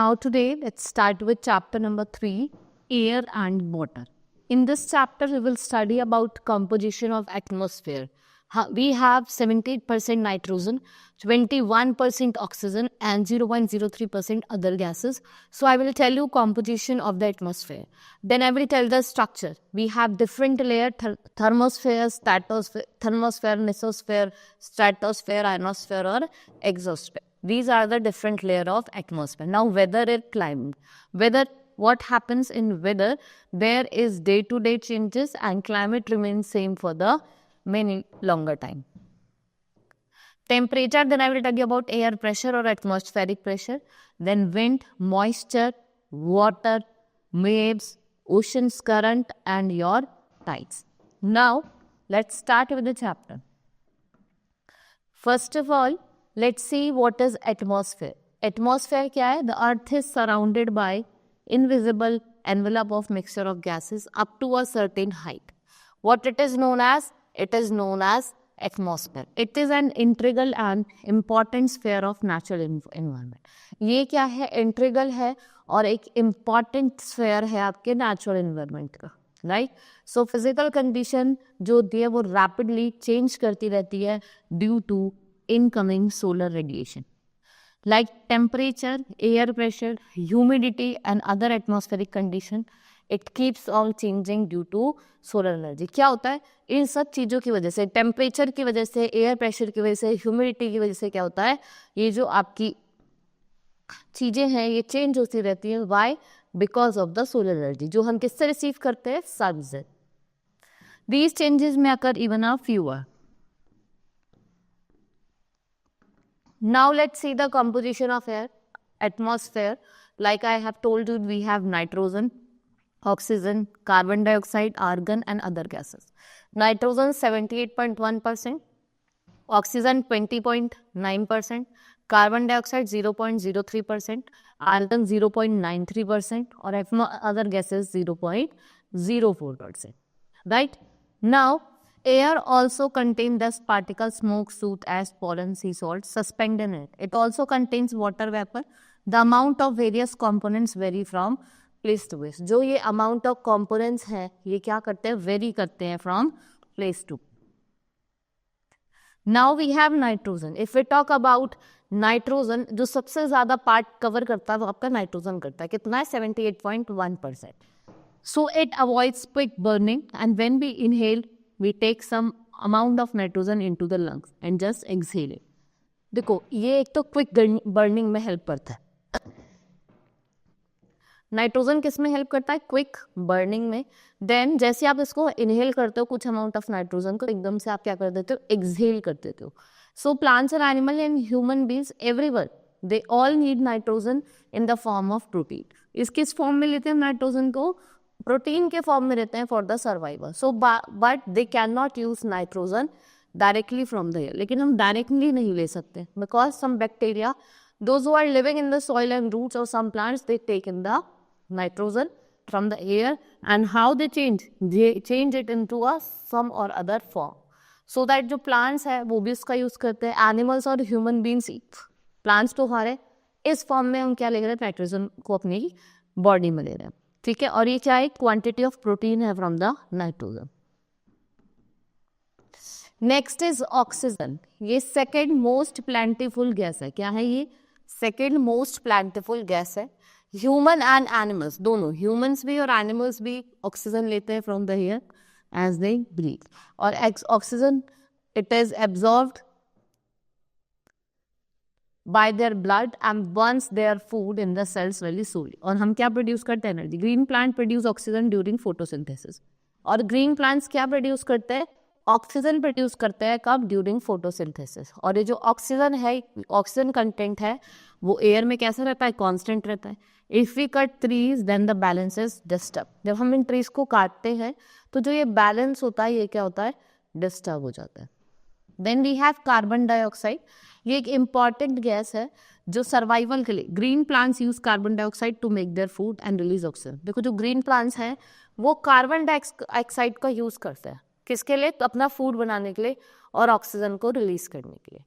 Now today let's start with chapter number 3, air and water. In this chapter we will study about composition of atmosphere. We have 78% nitrogen, 21% oxygen and 0.03% other gases. So I will tell you composition of the atmosphere. Then I will tell the structure. We have different layer, thermosphere, mesosphere, stratosphere, ionosphere or exosphere. These are the different layer of atmosphere. Now weather and climate. Weather, what happens in weather? There is day-to-day changes and climate remains same for the many longer time. Temperature, then I will tell you about air pressure or atmospheric pressure. Then wind, moisture, water, waves, ocean's current and your tides. Now let's start with the chapter. First of all, let's see what is atmosphere. Atmosphere क्या है? The earth is surrounded by invisible envelope of mixture of gases up to a certain height. What it is known as? It is known as atmosphere. It is an integral and important sphere of natural environment. ये क्या है? Integral है और एक important sphere है आपके natural environment का. Right? So physical condition जो होती है वो rapidly change करती रहती है due to incoming solar radiation. Like temperature, air pressure, humidity and other atmospheric condition, it keeps on changing due to solar energy. क्या होता है? इन सब चीज़ों की वजह से, टेम्परेचर की वजह से, एयर प्रेशर की वजह से, ह्यूमिडिटी की वजह से क्या होता है? ये जो आपकी चीज़ें हैं ये चेंज होती रहती हैं. Why? Because of the solar energy जो हम किससे रिसीव करते हैं? सन से. दीज चेंजेस में occur even a fewer. Now let's see the composition of air, atmosphere. Like I have told you, we have nitrogen, oxygen, carbon dioxide, argon and other gases. Nitrogen 78.1%, oxygen 20.9%, carbon dioxide 0.03%, argon 0.93% और other gases 0.04%. Right? Now, air also contains dust particles, smoke, soot, ash, pollen, sea salt suspended in it. It also contains water vapor. The amount of various components vary from place to place. जो ये amount of components है ये क्या करते हैं? Vary करते हैं from place to. Now we have nitrogen. If we talk about nitrogen, जो सबसे ज़्यादा part cover करता है वो आपका nitrogen करता है. कितना है? 78.1%. So it avoids quick burning and when we inhale we take some amount of nitrogen into the lungs and just exhale it. देखो ये एक तो क्विक बर्निंग में हेल्प करता है. नाइट्रोजन किस में हेल्प करता है? क्विक बर्निंग में. देन जैसे आप इसको इनहेल करते हो कुछ अमाउंट ऑफ नाइट्रोजन को एकदम से आप क्या कर देते हो? एक्सहेल कर देते हो. So plants and animal and human beings everyone they all need nitrogen in the form of protein. इस किस फॉर्म में लेते हैं नाइट्रोजन को? प्रोटीन के फॉर्म में रहते हैं for the survival. So but they can not use nitrogen directly from the air. लेकिन हम डायरेक्टली नहीं ले सकते because some bacteria those who are living in the soil and roots of some plants they take in the nitrogen from the air and how they change it into a some or other form so that जो plants है वो भी इसका use करते हैं. Animals और human beings plants तो हमारे इस फॉर्म में हम क्या ले रहे हैं? नाइट्रोजन को अपनी बॉडी में ले रहे हैं. ठीक है. और ये क्या है? क्वांटिटी ऑफ प्रोटीन है from the nitrogen. Next is oxygen. ये सेकेंड मोस्ट प्लेंटिफुल गैस है. क्या है ये? सेकेंड मोस्ट प्लेंटिफुल गैस है. ह्यूमन एंड एनिमल्स दोनों, ह्यूमंस भी और एनिमल्स भी ऑक्सीजन लेते हैं from the air as they breathe. और oxygen it is absorbed by their blood and burns their food in the cells very slowly. और हम क्या प्रोड्यूस करते हैं? Energy. Green plant produce oxygen during photosynthesis. और green plants क्या produce करते हैं? ऑक्सीजन प्रोड्यूस करते हैं. कब? During photosynthesis. और ये जो ऑक्सीजन है, ऑक्सीजन कंटेंट है वो एयर में कैसा रहता है? कांस्टेंट रहता है. If we cut trees then the balance is disturb. जब हम इन ट्रीज को काटते हैं तो जो ये बैलेंस होता है ये क्या होता है? डिस्टर्ब हो जाता है. Then we have carbon dioxide. ये एक इम्पॉर्टेंट गैस है जो सर्वाइवल के लिए. Green plants use carbon dioxide to make their food and release oxygen. देखो जो ग्रीन प्लांट्स हैं वो कार्बन डाइऑक्साइड का यूज करते हैं किसके लिए? तो अपना फूड बनाने के लिए और ऑक्सीजन को रिलीज करने के लिए.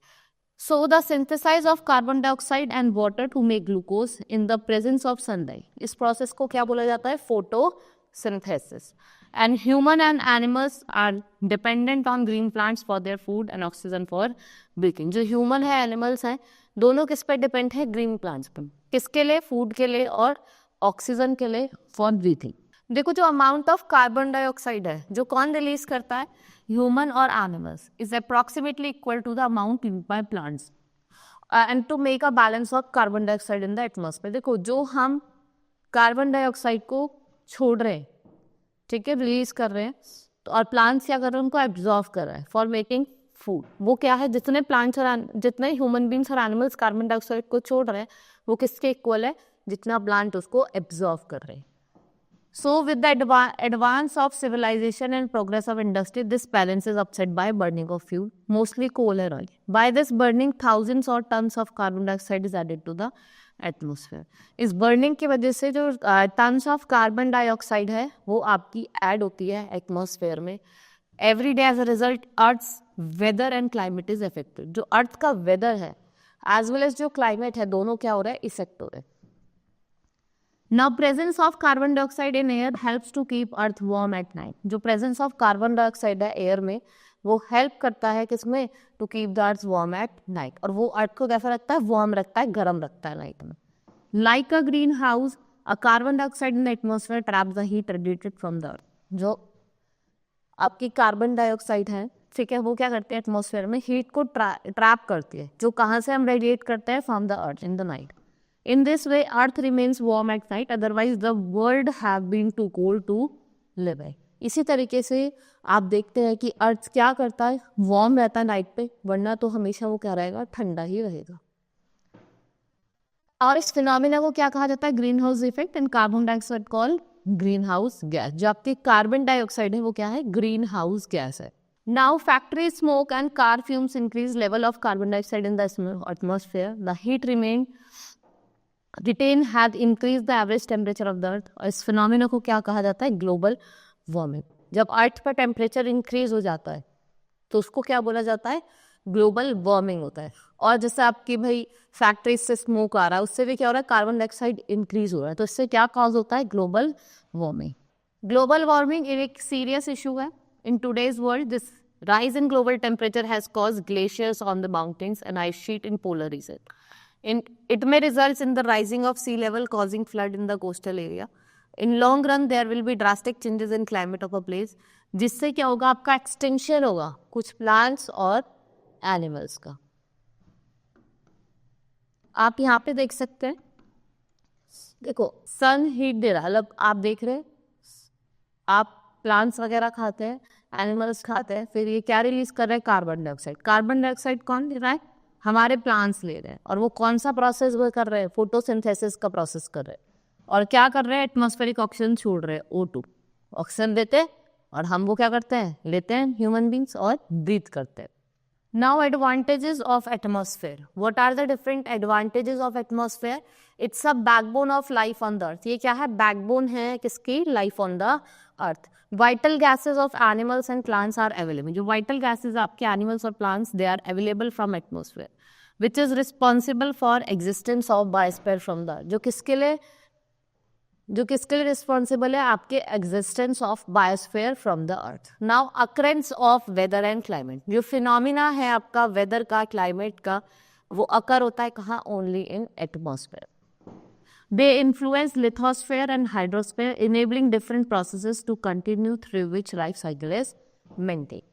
So the synthesis of carbon dioxide and water to make glucose in the presence of sunlight. इस process को क्या बोला जाता है? Photosynthesis. And human and animals are dependent on green plants for their food and oxygen for breathing. जो human है, animals हैं, दोनों किस पे depend है? Green plants पे. किसके लिए? Food के लिए और oxygen के लिए for breathing. देखो जो अमाउंट ऑफ कार्बन डाइऑक्साइड है जो कौन रिलीज करता है, ह्यूमन और animals, is approximately equal to the amount used by plants and to make a balance of carbon dioxide in the atmosphere. देखो जो हम कार्बन डाइऑक्साइड को छोड़ रहे हैं, ठीक है, रिलीज कर रहे हैं, तो और प्लांट्स क्या कर रहे हैं? उनको एब्जॉर्व कर रहे हैं फॉर मेकिंग फूड. वो क्या है? जितने प्लांट्स और जितने ह्यूमन बींग्स और एनिमल्स कार्बन डाइऑक्साइड को छोड़ रहे हैं वो किसके इक्वल है? जितना प्लांट उसको एब्जॉर्व कर रहे हैं. So with the advance of civilization and progress of industry, this balance is upset by burning of fuel, mostly coal and oil. By this burning, thousands or tons of carbon dioxide is added to the atmosphere. इस burning की वजह से जो tons of carbon dioxide है वो आपकी add होती है atmosphere में. Every day as a result, Earth's weather and climate is affected. जो Earth का weather है as well as जो climate है दोनों क्या हो रहा है? Effect हो रहे हैं. Now presence of carbon dioxide in air helps to keep earth warm at night. जो presence of carbon dioxide है air में वो help करता है किसमें? To keep the earth warm at night. और वो earth को कैसा रखता है? warm रखता है, गर्म रखता है night में. Like a greenhouse, a carbon dioxide in the atmosphere traps the heat radiated from the earth. जो आपकी कार्बन डाइऑक्साइड है, ठीक है, वो क्या करते हैं? एटमॉस्फेयर में हीट को ट्रैप करती है, जो कहाँ से हम रेडिएट करते हैं? From the earth in the night. In this way, Earth remains warm at night. Otherwise, the world have been too cold to live in. इसी तरीके से आप देखते हैं कि अर्थ क्या करता है? वार्म रहता है नाइट पे, वरना तो हमेशा वो क्या रहेगा? ठंडा ही रहेगा. और इस फिनोमिना को क्या कहा जाता है? Green house effect. And carbon dioxide call green house gas. जो आपकी कार्बन डाइऑक्साइड है वो क्या है? ग्रीन हाउस गैस है. Now, factory smoke and car fumes increase level of carbon dioxide in the atmosphere. The heat retain had increased the average temperature of the earth. और इस phenomena को क्या कहा जाता है? Global warming. जब अर्थ पर टेम्परेचर इंक्रीज हो जाता है तो उसको क्या बोला जाता है? ग्लोबल वार्मिंग होता है. और जैसे आपकी भाई फैक्ट्री से स्मोक आ रहा है उससे भी क्या हो रहा है? कार्बन डाइऑक्साइड इंक्रीज हो रहा है, तो इससे क्या कॉज होता है? Global warming. ग्लोबल वार्मिंग एक सीरियस इशू है in today's world. This rise in global temperature has caused glaciers on the mountains and ice sheet in polar region. It may result in the rising of sea level causing flood in the coastal area. In long run there will be drastic changes in climate of a place. जिससे क्या होगा? आपका extension होगा कुछ plants और animals का. आप यहाँ पे देख सकते हैं, देखो सन हीट दे रहा है, मतलब आप देख रहे हैं आप प्लांट्स वगैरह खाते हैं, एनिमल्स खाते हैं, फिर ये क्या रिलीज कर रहे हैं? Carbon dioxide. कार्बन डाइऑक्साइड कौन ले रहा है? हमारे प्लांट्स ले रहे हैं. और वो कौन सा प्रोसेस वो कर रहे हैं? फोटोसिंथेसिस का प्रोसेस कर रहे हैं. और क्या कर रहे हैं? एटमॉस्फेरिक ऑक्सीजन छोड़ रहे हैं, O2 ऑक्सीजन देते हैं, और हम वो क्या करते हैं? लेते हैं ह्यूमन बींग्स और ब्रीथ करते हैं. Now advantages of atmosphere. What are the different advantages of atmosphere? It's a backbone of life on the earth. ये क्या है? बैकबोन है किसकी? Life on the earth. Vital gases of animals and plants are available. जो vital gases आपके animals और plants they are available from atmosphere, which is responsible for existence of biosphere from the earth. जो किसके लिए responsible है? आपके existence of biosphere from the earth. Now occurrence of weather and climate. जो phenomena है आपका weather का, climate का, वो occur होता है कहाँ? Only in atmosphere. They influence lithosphere and hydrosphere, enabling different processes to continue through which life cycle is maintained.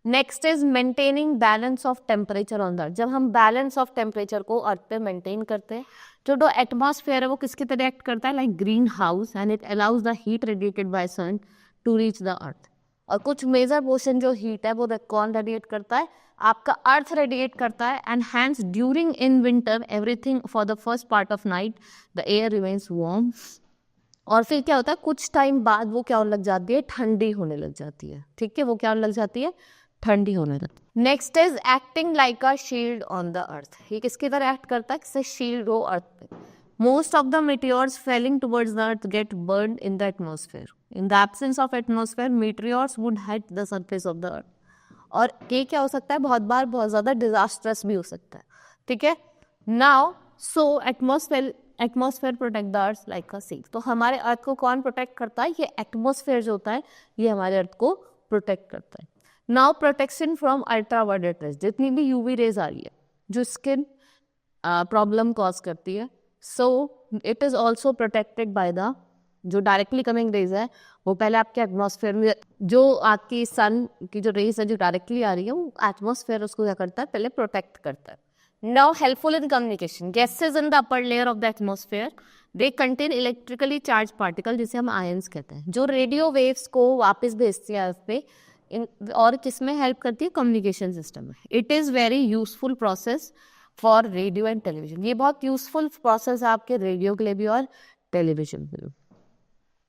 Next is maintaining balance of temperature on the earth. जब हम balance of temperature को अर्थ पे maintain करते हैं, जो atmosphere है वो किसकी तरह act करता है? Like greenhouse, and it allows the heat radiated by sun to reach the earth. और कुछ मेजर पोर्शन जो हीट है वो कौन रेडिएट करता है? आपका अर्थ रेडिएट करता है. And hence during in winter everything for the first part of night the air remains warm. और फिर क्या होता है? कुछ टाइम बाद वो क्या होने लग जाती है? ठंडी होने लग जाती है. ठीक है, वो क्या होने लग जाती है? ठंडी होने लगती है. Next is acting like a shield on the earth. ये किसकी तरह एक्ट करता है? किससे शील्ड हो अर्थ पे. Most of the meteors falling towards the earth get burned in the atmosphere. In the absence of atmosphere, meteors would hit the surface of the earth. और ये क्या हो सकता है? बहुत बार बहुत ज़्यादा डिजास्ट्रस भी हो सकता है. ठीक है. Now so atmosphere protect the earth like a shield. तो हमारे अर्थ को कौन प्रोटेक्ट करता है? ये एटमॉस्फेयर जो होता है ये हमारे अर्थ को प्रोटेक्ट करता है. Now protection from ultraviolet rays, जितनी भी यूवी रेज आ रही है जो स्किन प्रॉब्लम कॉज करती है, सो it is also protected by the, जो डायरेक्टली कमिंग रेज है वो पहले आपके एटमॉस्फेयर में, जो आपकी सन की जो रेज है जो डायरेक्टली आ रही है वो एटमॉस्फेयर उसको क्या करता है? पहले प्रोटेक्ट करता है. Now helpful in communication, gases in the upper layer of the atmosphere, they contain electrically charge particle जिसे हम आयंस कहते हैं, जो रेडियो वेव्स को वापस भेजती है अर्थ पे, और किसमें हेल्प करती है? कम्युनिकेशन सिस्टम में. It is very useful process for radio and television. ये बहुत यूजफुल प्रोसेस है आपके रेडियो के लिए भी और टेलीविजन के लिए.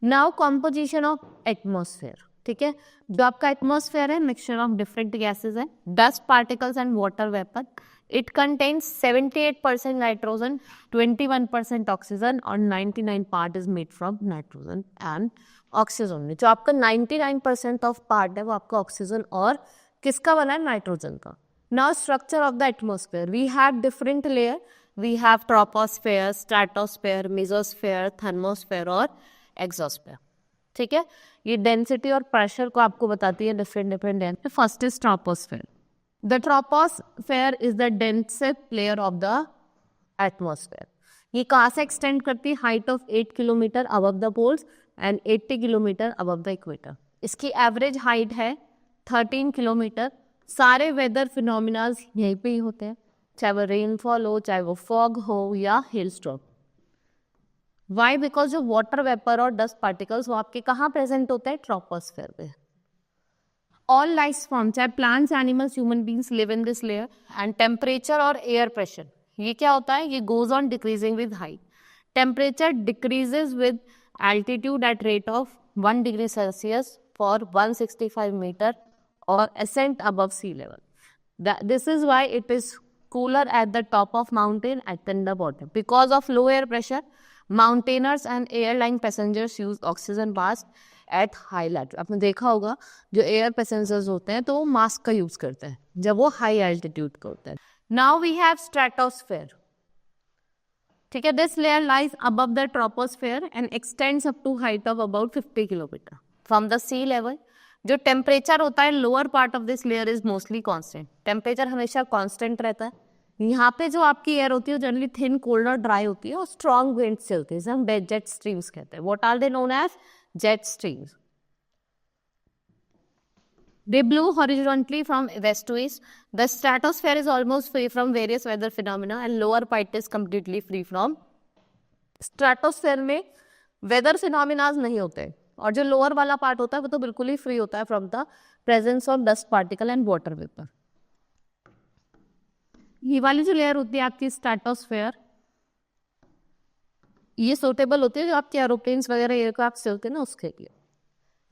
नाउ कॉम्पोजिशन ऑफ एटमॉस्फेयर, ठीक है. जो आपका एटमॉस्फेयर है मिक्सचर ऑफ डिफरेंट गैसेज है, dust particles and water vapour. It contains 78% nitrogen, 21% oxygen और 99 part is made from nitrogen and oxygen. जो आपका 99% ऑफ पार्ट है वो आपका ऑक्सीजन और किसका बना है? नाइट्रोजन का. Now structure of the atmosphere, we have different layer, we have troposphere, stratosphere, mesosphere, thermosphere और एक्सोस्फेयर. ठीक है, ये डेंसिटी और प्रेशर को आपको बताती है different. First is troposphere. The troposphere is the densest layer of the atmosphere. ये कहाँ से एक्सटेंड करती है? Height of 8 kilometre above the poles and 80 kilometre above the equator. इसकी एवरेज हाइट है 13 किलोमीटर. सारे वेदर फिनोमिनाज यहीं पे ही होते हैं, चाहे वो रेनफॉल हो, चाहे वो फॉग हो या हेल स्टॉर्म. वाई? बिकॉज जो वाटर वेपर और डस्ट पार्टिकल्स वो आपके कहाँ प्रेजेंट होते हैं? ट्रोपोस्फेयर पे. ऑल लाइफ फॉर्म, चाहे plants, animals, human beings live in this layer. And temperature और एयर प्रेशर, ये क्या होता है? ये goes on decreasing with height. Temperature decreases with altitude at rate of 1 degree Celsius for 165 metre और ascent above sea level. This is why it is cooler at the top of mountain than the bottom. Because of low air pressure, mountaineers and airline passengers use oxygen mask at high latitude. आपने देखा होगा जो air passengers होते हैं तो वो mask का use करते हैं जब वो हाई एल्टीट्यूड का होता है. Now we have stratosphere. ठीक है, this layer lies above the troposphere and extends up to height of about 50 kilometre from the sea level. जो टेम्परेचर होता है lower part of this layer is mostly constant. Temperature हमेशा constant रहता है. यहाँ पे जो आपकी एयर होती है जनरली थिन, कोल्ड और ड्राई होती है और स्ट्रॉन्ग विंड्स चलती है, हम जेट स्ट्रीम्स कहते हैं. What are they known as? Jet streams. They blow horizontally from west to east. The stratosphere is almost free from various weather phenomena and lower part is completely free from. Stratosphere में weather phenomena नहीं होते और जो lower वाला part होता है वो तो बिल्कुल ही फ्री होता है from the presence of dust particle and water vapour. ये वाली जो लेयर होती है आपकी स्ट्रेटोस्फेयर, ये सूटेबल होती है जो आपके एरोप्लेन्स वगैरह एयरक्राफ्ट चलते हैं ना उसके लिए.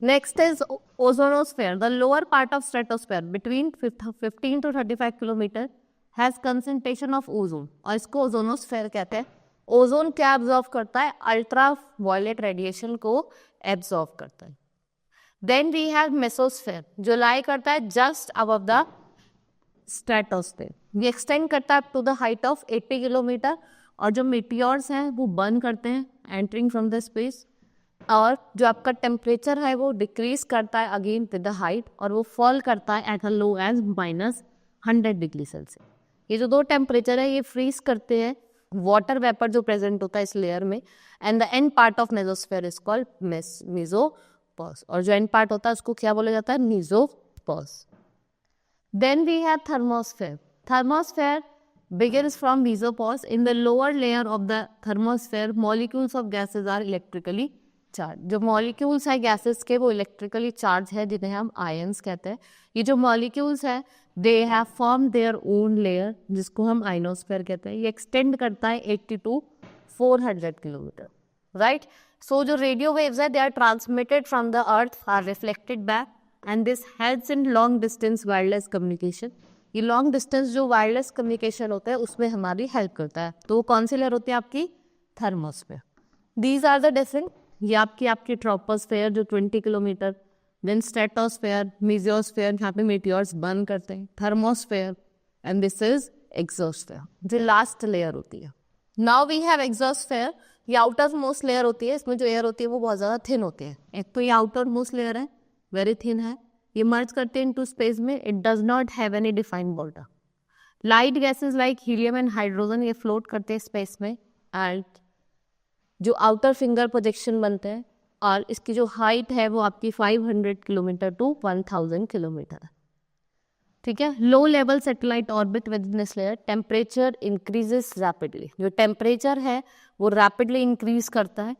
Next is ozonosphere. The lower part of stratosphere between 15 to 35 kilometre has concentration of ozone और इसको ओजोनोस्फेयर कहते हैं. ओजोन क्या एब्जॉर्व करता है? अल्ट्रा वायलेट रेडिएशन को एब्जॉर्व करता है. देन वी हैव मेसोस्फेयर जो लाई करता है जस्ट अबव द स्ट्रेटोस्फेयर. ये एक्सटेंड करता है up to the height of 80 kilometre और जो मीटियोर्स हैं वो बर्न करते हैं एंटरिंग फ्रॉम द स्पेस. और जो आपका टेम्परेचर है वो डिक्रीज करता है अगेन विद द हाइट और वो फॉल करता है at a low as -100 degree Celsius. ये जो दो टेम्परेचर है ये फ्रीज करते हैं वाटर वेपर जो प्रेजेंट होता है इस लेयर में. And the end part of mesosphere is called mesopause और जो एंड पार्ट होता है उसको क्या बोला जाता है? Mesopause. Then we have thermosphere. Thermosphere begins from mesopause. In the lower layer of the thermosphere, molecules of gases are electrically charged. जो molecules है gases के वो electrically charged है जिन्हें हम ions कहते हैं. ये जो molecules है they have formed their own layer जिसको हम ionosphere कहते हैं. ये extend करता है 80 to 400 किलोमीटर. Right? So जो radio waves है they are transmitted from the earth, are reflected back and this helps in long distance wireless communication. ये लॉन्ग डिस्टेंस जो वायरलेस कम्युनिकेशन होता है उसमें हमारी हेल्प करता है. तो वो कौन सी लेयर होती है आपकी? Thermosphere. These are the different. ये आपकी ट्रोपोस्फेयर जो 20 किलोमीटर, देन स्ट्रेटोस्फेयर, मेसोस्फेयर जहाँ पे मीटियोर्स बर्न करते हैं, thermosphere and this is exosphere, जो लास्ट लेयर होती है। नाउ वी हैव एग्जॉस्फेयर, ये आउटर मोस्ट लेयर होती है, इसमें जो एयर होती है वो बहुत ज़्यादा थिन होती है। एक तो ये आउटर मोस्ट लेयर है, वेरी थिन है, ये मर्ज करते हैं इनटू स्पेस में, it does not have any defined border. Light gases like helium and hydrogen ये फ्लोट करते हैं स्पेस में, एंड जो आउटर फिंगर प्रोजेक्शन बनते हैं, और इसकी जो हाइट है वो आपकी 500 किलोमीटर टू 1000 किलोमीटर है। ठीक है, low level satellite orbit with this layer, temperature increases rapidly, जो टेम्परेचर है वो रैपिडली इंक्रीज करता है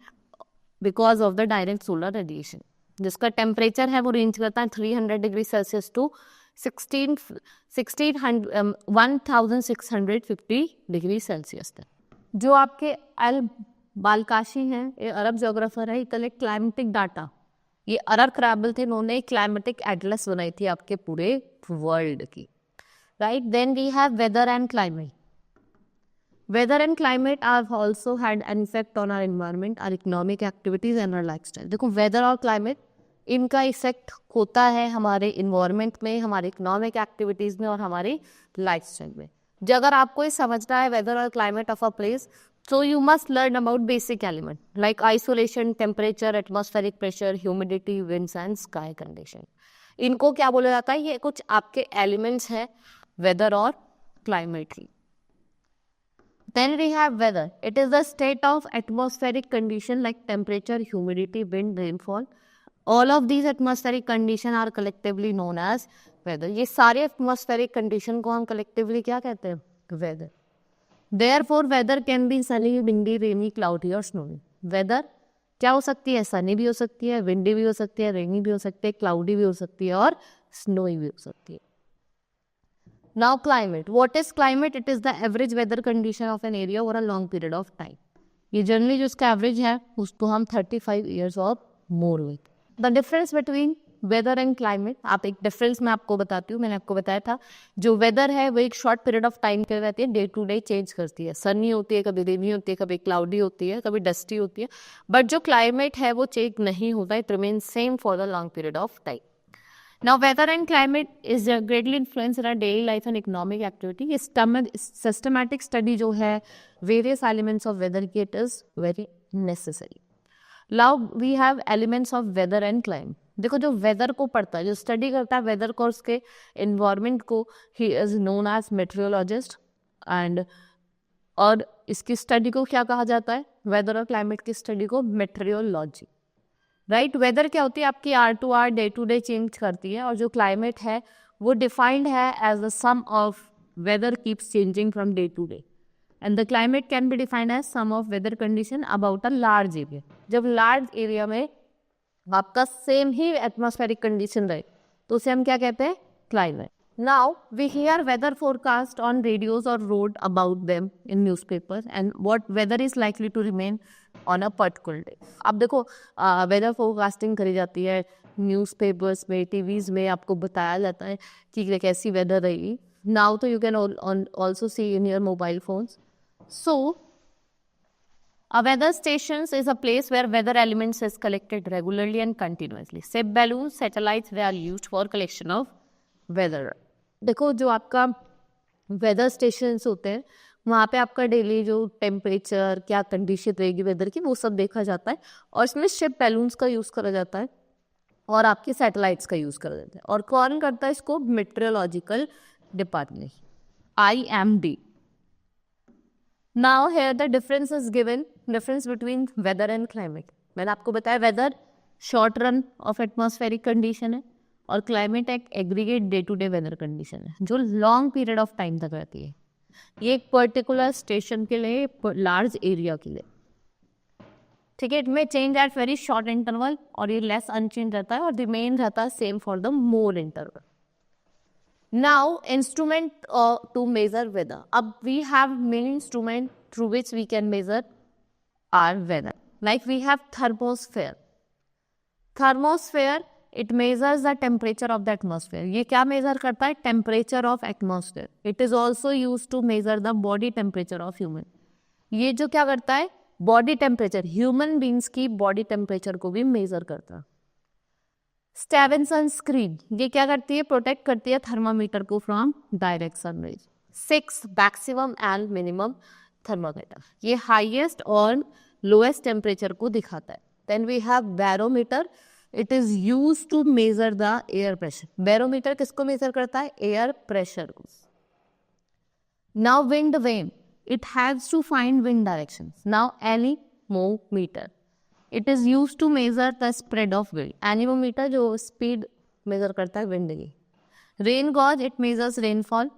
because of the direct solar radiation, जिसका टेम्परेचर है वो रेंज करता है 300 degree Celsius to 1650 degree Celsius तक। जो आपके अल बालकाशी हैं, ये अरब जोग्राफर है, कलेक्ट क्लाइमेटिक डाटा। ये अरब क्रैबल थे, इन्होंने क्लाइमेटिक एटलस बनाई थी आपके पूरे वर्ल्ड की, right. Then we have weather and climate. Weather and climate are also had an effect on our environment, our economic activities and our lifestyle. देखो weather और क्लाइमेट, इनका इफेक्ट होता है हमारे इन्वायरमेंट में, हमारे इकोनॉमिक एक्टिविटीज में और हमारी लाइफस्टाइल में। जो अगर आपको ये समझना है वेदर और climate of a place, so you must learn about basic element like isolation, temperature, atmospheric pressure, humidity, winds and sky condition. इनको क्या बोला जाता है, ये कुछ आपके एलिमेंट्स हैं वेदर और क्लाइमेट की। Then we have weather. It is the state of atmospheric condition like temperature, humidity, wind, rainfall. All of these atmospheric condition are collectively known as weather. ये सारे atmospheric condition को हम collectively क्या कहते हैं, weather. Therefore, weather can be sunny, windy, rainy, cloudy और snowy. Weather क्या हो सकती है, sunny भी हो सकती है, windy भी हो सकती है, rainy भी हो सकती है, cloudy भी हो सकती है और snowy भी हो सकती है। Now climate. What is climate? It is the average weather condition of an area over a long period of time. ये जनरली जो इसका एवरेज है उसको हम 35 years और more with. The difference between weather and climate, आप एक difference मैं आपको बताती हूँ। मैंने आपको बताया था जो वेदर है वो एक शॉर्ट पीरियड ऑफ टाइम के लिए रहती है, डे टू डे चेंज करती है, सनी होती है, कभी रेनी होती है, कभी क्लाउडी होती है, कभी डस्टी होती है। बट जो क्लाइमेट है वो चेंज नहीं होता, it remain same for the long period of time. Now weather and climate is greatly influence in our daily life and economic activity. Systematic study जो है वेरियस एलिमेंट्स ऑफ वेदर की, it is very necessary. Now we have elements of weather and climate. देखो जो weather को पढ़ता है, जो study करता है वेदर को, उसके इन्वायरमेंट को, he is known as meteorologist. And और इसकी स्टडी को क्या कहा जाता है, वेदर और क्लाइमेट की स्टडी को मेट्रियोलॉजी, राइट। वेदर क्या होती है आपकी आर टू आर, डे टू डे चेंज करती है, और जो क्लाइमेट है वो डिफाइंड है as the sum of weather keeps changing from day to day, and the climate can be defined as sum of weather condition about a large area. जब large area में आपका सेम ही atmospheric condition रहे तो उसे हम क्या कहते हैं, climate. Now we hear weather forecast on radios और read about them in newspaper and what weather is likely to remain on a particular day. अब देखो वेदर फोरकास्टिंग करी जाती है न्यूज़पेपर्स में, टीवीज में, आपको बताया जाता है कि कैसी वेदर रहेगी। नाउ तो you can also see in your mobile phones. So a weather station is a place where weather elements is collected regularly and continuously. Ship balloons, satellites, they are used for collection of weather. देखो जो आपका weather stations होते हैं वहाँ पे आपका daily जो temperature, क्या कंडीशन रहेगी वेदर की, वो सब देखा जाता है। और इसमें शिप बैलून्स का यूज़ करा जाता है और आपके सैटेलाइट्स का यूज़ करा जाता है। और कौन करता है इसको, meteorological department, IMD। Now here the difference is given, difference between weather and climate. मैंने आपको बताया weather short run of atmospheric condition है और क्लाइमेट एक aggregate day to day weather condition है जो लॉन्ग पीरियड ऑफ टाइम तक रहती है। ये एक पर्टिकुलर स्टेशन के लिए, लार्ज एरिया के लिए, ठीक है। इट में change at very short interval और ये लेस अनचेंज रहता है और रिमेन रहता है same for the more interval. Now instrument to measure weather. Ab we have main instrument through which we can measure our weather. Like we have thermosphere. Thermosphere, it measures the temperature of the atmosphere. ये क्या measure करता है, temperature of atmosphere. It is also used to measure the body temperature of human. ये जो क्या करता है, body temperature, human beings की body temperature को भी measure करता है। स्टेवेंसन स्क्रीन, ये क्या करती है, प्रोटेक्ट करती है थर्मामीटर को from direct sunrays. 6 maximum and minimum thermometer, ये हाईएस्ट और लोएस्ट टेम्परेचर को दिखाता है. Then we have barometer, it is use to measure the air pressure. Barometer किसको मेजर करता है? एयर प्रेशर को. Now wind vane, it has to find wind directions. Now anemometer, it is used to measure the spread of wind. Anemometer जो speed measure करता है wind की. Rain gauge, it measures rainfall.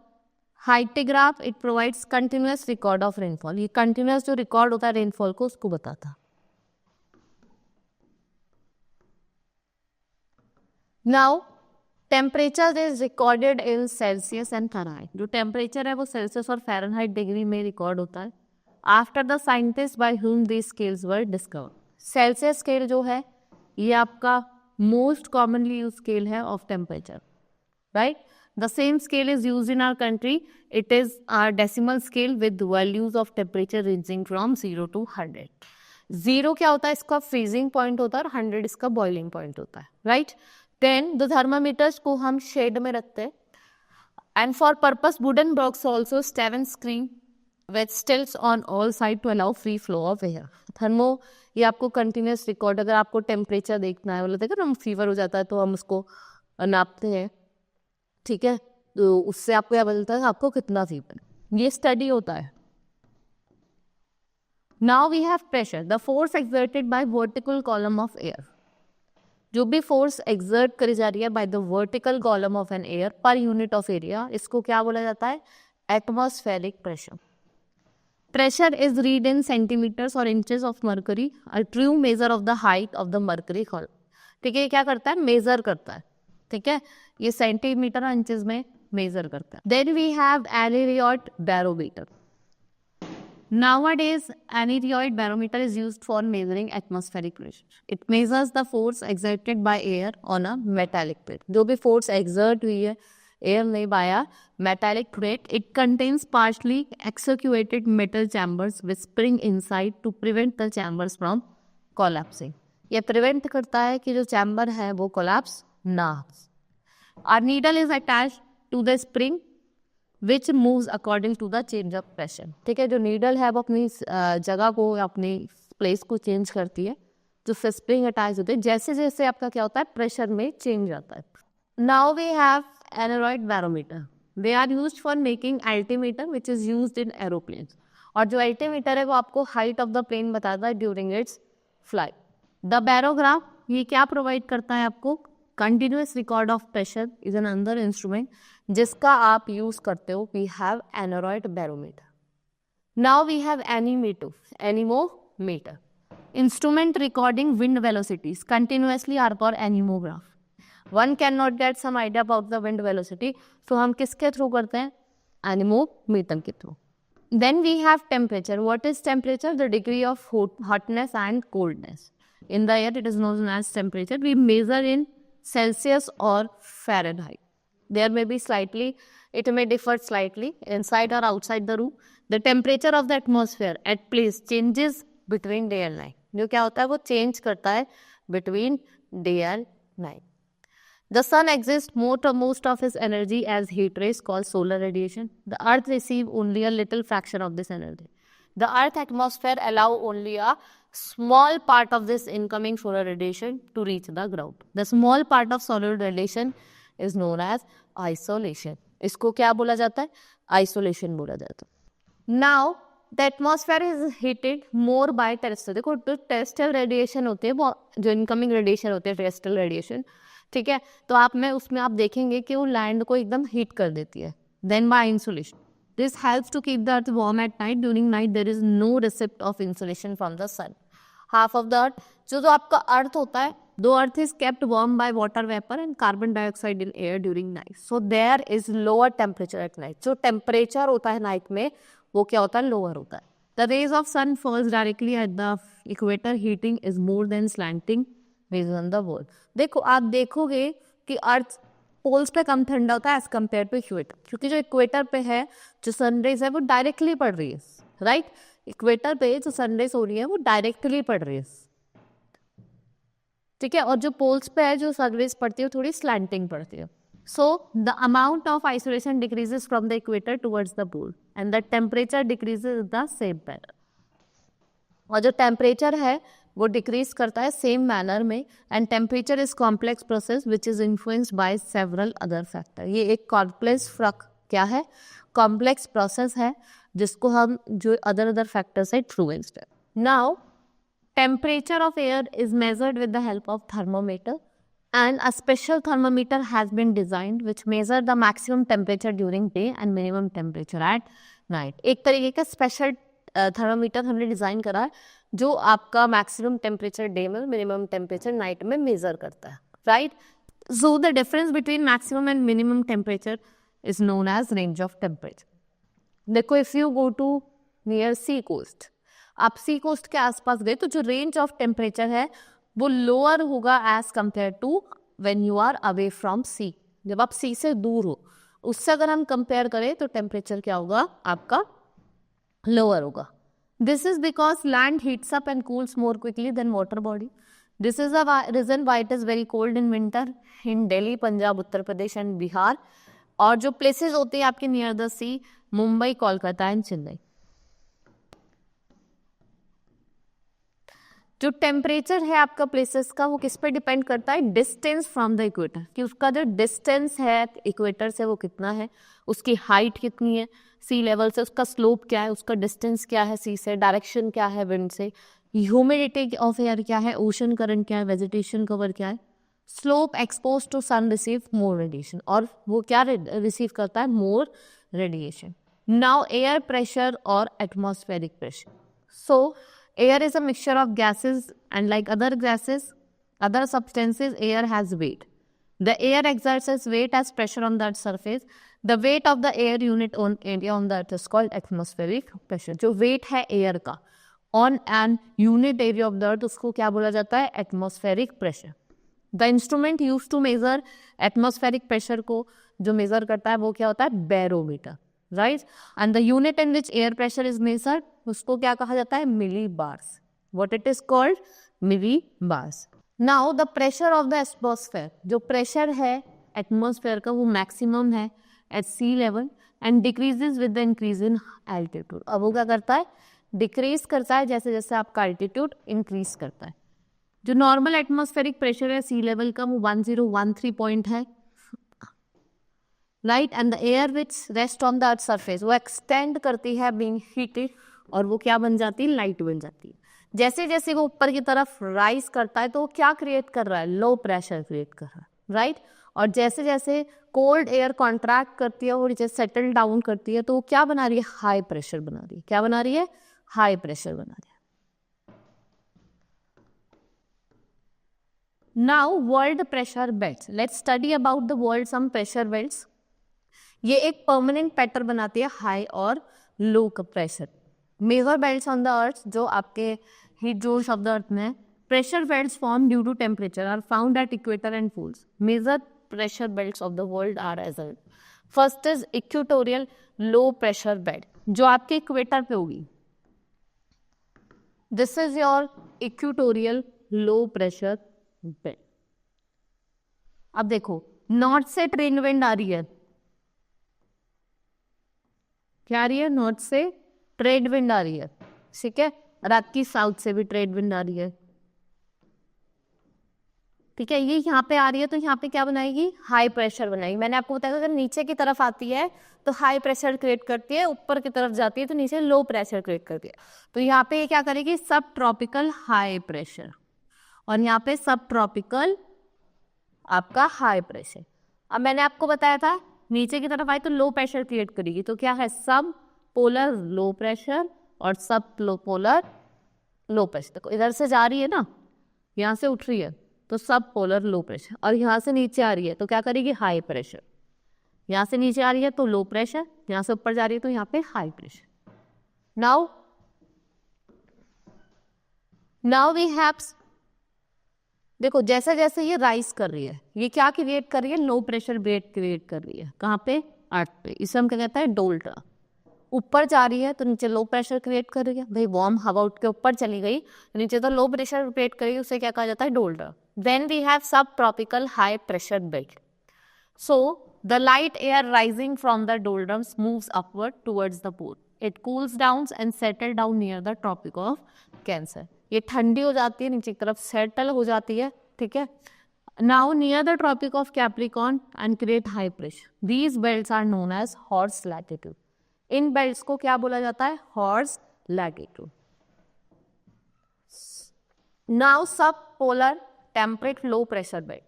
Hyetograph, it provides continuous record of rainfall. ये continuous जो record होता है rainfall को उसको बताता. Now temperature is recorded in Celsius and Fahrenheit. जो टेम्परेचर है वो सेल्सियस और फ़ारेनहाइट डिग्री में रिकॉर्ड होता है. After the scientist by whom these scales were discovered. Celsius scale जो है ये आपका मोस्ट कॉमनली यूज स्केल है of temperature, right. The same scale is use in our country. It is our decimal scale with values of temperature ranging from 0 to 100. 0 क्या होता है? इसका freezing point होता है और 100 इसका बॉइलिंग पॉइंट होता है, राइट. देन द थर्मामीटर्स को हम शेड में रखते हैं. And for purpose wooden box also Stevenson screen with slits on all side to allow free flow of air. Thermo ये आपको कंटिन्यूस रिकॉर्ड, अगर आपको टेम्परेचर देखना है, बोलते हैं ना हम फीवर हो जाता है तो हम उसको नापते हैं, ठीक है, तो उससे आपको क्या बदलता है आपको कितना फीवर. ये स्टडी होता है. Now we have pressure, the force exerted by vertical column of air. जो भी फोर्स एक्सर्ट करी जा रही है by the vertical column of an air per unit of area, इसको क्या बोला जाता है? Atmospheric pressure. Pressure is read in centimetres और inches of mercury, a true measure of the height of the mercury column. ठीक है, क्या करता है? मेजर करता है. ठीक है, ये सेंटीमीटर और इंचेस में मेजर करता है. Then we have aneroid barometer. Nowadays, aneroid barometer is used for measuring atmospheric pressure. It measures the force exerted by air on a metallic plate. जो भी force exert हुई है air ने by a metallic plate, it contains partially actuated metal chambers with spring inside to prevent the chambers from collapsing. ये prevent करता है कि जो chamber है वो collapse ना हो. Our needle is attached to the spring which moves according to the change of pressure. ठीक है, जो नीडल है वो अपनी जगह को, अपनी प्लेस को चेंज करती है, जो स्प्रिंग अटैच होते हैं जैसे जैसे आपका क्या होता है प्रेशर में चेंज आता है. Now we have aneroid barometer. They are used for making altimeter which is used in aeroplanes. और जो अल्टीमीटर है वो आपको हाइट ऑफ द प्लेन बताता है during its flight. The barograph ये क्या प्रोवाइड करता है आपको? Continuous record of pressure is an another instrument जिसका आप यूज करते हो. We have aneroid barometer. Now we have anemometer, instrument recording wind velocities continuously are for anemograph. One can not get some idea about the wind velocity, तो हम किसके थ्रू करते हैं? एनीमोमीटर के थ्रू. Then we have temperature. What is temperature? The degree of hotness and coldness in the air. It is known as temperature. We measure in Celsius or Fahrenheit. There may be slightly, it may differ slightly inside or outside the room. The temperature of the atmosphere at place changes between day and night. जो क्या होता है वो change करता है between day and night. The sun exists most of its energy as heat rays called solar radiation. The earth receives only a little fraction of this energy. The earth atmosphere allow only a small part of this incoming solar radiation to reach the ground. The small part of solar radiation is known as isolation. इसको क्या बोला जाता है? Isolation बोला जाता है. Now the atmosphere is heated more by terrestrial. देखो जो terrestrial radiation होते हैं वो जो incoming radiation होते हैं terrestrial radiation, ठीक है, तो आप में उसमें आप देखेंगे कि वो लैंड को एकदम हीट कर देती है. Then by insulation. This helps to keep the earth warm at night. During night there is no receipt of insulation from the sun. Half of the earth, जो आपका अर्थ होता है, the earth is kept warm by water vapor and carbon dioxide in air during night. So there is lower temperature at night. जो temperature होता है night में वो क्या होता है? lower होता है. The rays of sun falls directly at the equator. Heating is more than slanting rays on the wall. देखो आप देखोगे कि अर्थ पोल्स पे कम ठंडा होता है एज कम्पेयर टू इक्वेटर, क्योंकि जो इक्वेटर पे है जो सनरेज है वो डायरेक्टली पड़ रही है, राइट. इक्वेटर पे जो सनरेज हो रही है वो डायरेक्टली पड़ रही है, ठीक है, और जो पोल्स पे है जो सनरेज पड़ती है वो थोड़ी स्लैंटिंग पड़ती है. So the amount of isolation decreases from the equator towards the pole and the temperature decreases in the same manner. और जो टेम्परेचर है वो डिक्रीज करता है सेम मैनर में and temperature is complex process which is influenced by several other factor. ये एक complex क्या है, कॉम्प्लेक्स प्रोसेस है जिसको हम जो अदर फैक्टर से इन्फ्लुएंस्ड है. Now temperature of air is measured with the help of thermometer and a special thermometer has been designed which measure the maximum temperature during day and minimum temperature at night. एक तरीके का special thermometer हमने design करा है जो आपका maximum temperature day में, minimum temperature night में मेजर करता है, right. So the difference between maximum and minimum temperature is known as range of temperature. देखो if you go to near sea coast, आप सी कोस्ट के आसपास गए तो जो रेंज ऑफ टेम्परेचर है वो लोअर होगा as compared to when you are away from sea. जब आप सी से दूर हो उससे अगर हम कंपेयर करें तो टेम्परेचर क्या होगा आपका, लोअर होगा. This is because land heats up and cools more quickly than water body. This is the reason why it is very cold in winter in Delhi, Punjab, Uttar Pradesh and Bihar. और जो प्लेसेस होते हैं आपके near the sea, Mumbai, Kolkata and Chennai. जो temperature है आपका places का वो किस पे डिपेंड करता है, डिस्टेंस फ्रॉम द इक्वेटर, कि उसका जो डिस्टेंस है इक्वेटर से वो कितना है, उसकी हाइट कितनी है सी लेवल से, उसका स्लोप क्या है, उसका डिस्टेंस क्या है सी से, डायरेक्शन क्या है विंड से, ह्यूमिडिटी ऑफ एयर क्या है, ओशन करंट क्या है, वेजिटेशन कवर क्या है, slope expose to sun receive more radiation, और वो क्या रिसीव करता है, more radiation. Now air pressure और atmospheric pressure. So air is a mixture of gases and like other gases, other substances, air has weight. The air exerts its weight as pressure on the earth's surface. The weight of the air unit on area on the earth is called atmospheric pressure. जो weight है air का on an unit area of the earth उसको क्या बोला जाता है, atmospheric pressure. The instrument used to measure atmospheric pressure को जो measure करता है वो क्या होता है, barometer. Right? And the unit in which air pressure is measured उसको क्या कहा जाता है, millibars. What it is called, millibars. Now the pressure of the atmosphere, जो pressure है atmosphere का वो maximum है at sea level and decreases with the increase in altitude. अब वो क्या करता है, decrease करता है जैसे जैसे आपका altitude increase करता है. जो normal atmospheric pressure है sea level का वो 1013 point है, right. And the air which rest on the earth surface वो एक्सटेंड करती है बीइंग हीटेड और वो क्या बन जाती है, लाइट बन जाती है. जैसे जैसे वो ऊपर की तरफ राइज करता है तो वो क्या क्रिएट कर रहा है, लो प्रेशर क्रिएट कर रहा है, राइट. और जैसे जैसे कोल्ड एयर कॉन्ट्रैक्ट करती है और जैसे सेटल डाउन करती है तो वो क्या बना रही है, हाई प्रेशर बना रही है. क्या बना रही है, हाई प्रेशर बना रही है. Now world pressure belts. Let's study about the world some pressure belts. ये एक परमानेंट पैटर्न बनाती है हाई और लो का pressure. Major belts on the earth जो आपके heat zones of the earth में, pressure belts form due to temperature are found at equator and poles. Major pressure belts of the world are as a first is equatorial low pressure belt जो आपके equator पे होगी. This is your equatorial low pressure belt. अब देखो north से train wind आ रही है, क्या आ रही है, नॉर्थ से ट्रेड विंड आ रही है, ठीक है. रात की साउथ से भी ट्रेड विंड आ रही है, ठीक है. ये यहाँ पे आ रही है तो यहाँ पे क्या बनाएगी, हाई प्रेशर बनाएगी. मैंने आपको बताया अगर नीचे की तरफ आती है तो हाई प्रेशर क्रिएट करती है, ऊपर की तरफ जाती है तो नीचे लो प्रेशर क्रिएट करती है. तो यहाँ पे क्या करेगी, सब ट्रॉपिकल हाई प्रेशर, और यहाँ पे सब ट्रॉपिकल आपका हाई प्रेशर. अब मैंने आपको बताया था नीचे की तरफ आई तो लो प्रेशर क्रिएट करेगी, तो क्या है, सब पोलर लो प्रेशर और सब पोलर लो प्रेशर. देखो इधर से जा रही है ना, यहाँ से उठ रही है तो सब पोलर लो प्रेशर, और यहाँ से नीचे आ रही है तो क्या करेगी, हाई प्रेशर. यहाँ से नीचे आ रही है तो लो प्रेशर, यहाँ से ऊपर जा रही है तो यहाँ पे high pressure. Now we have, देखो जैसे जैसे ये राइज कर रही है ये क्या क्रिएट कर रही है, लो प्रेशर बेड क्रिएट कर रही है. कहाँ पे, अर्थ पे. इसे हम क्या कहते हैं, डोल्टा. ऊपर जा रही है तो नीचे लो प्रेशर क्रिएट कर रही है. भाई वार्म हवा उठ के ऊपर चली गई, नीचे तो लो प्रेशर क्रिएट करेगी, उसे क्या कहा जाता है, डोल्टा. देन वी हैव सब tropical high pressure belt. So the light air rising from the doldrums moves upward towards the pole. It cools down and settle down near the Tropic of Cancer. ये ठंडी हो जाती है, नीचे की तरफ settle हो जाती है, ठीक है. Now near the Tropic of Capricorn and create high pressure. These belts are known as horse latitude. In belts को क्या बोला जाता है? Horse latitude. Now subpolar temperate low pressure belt.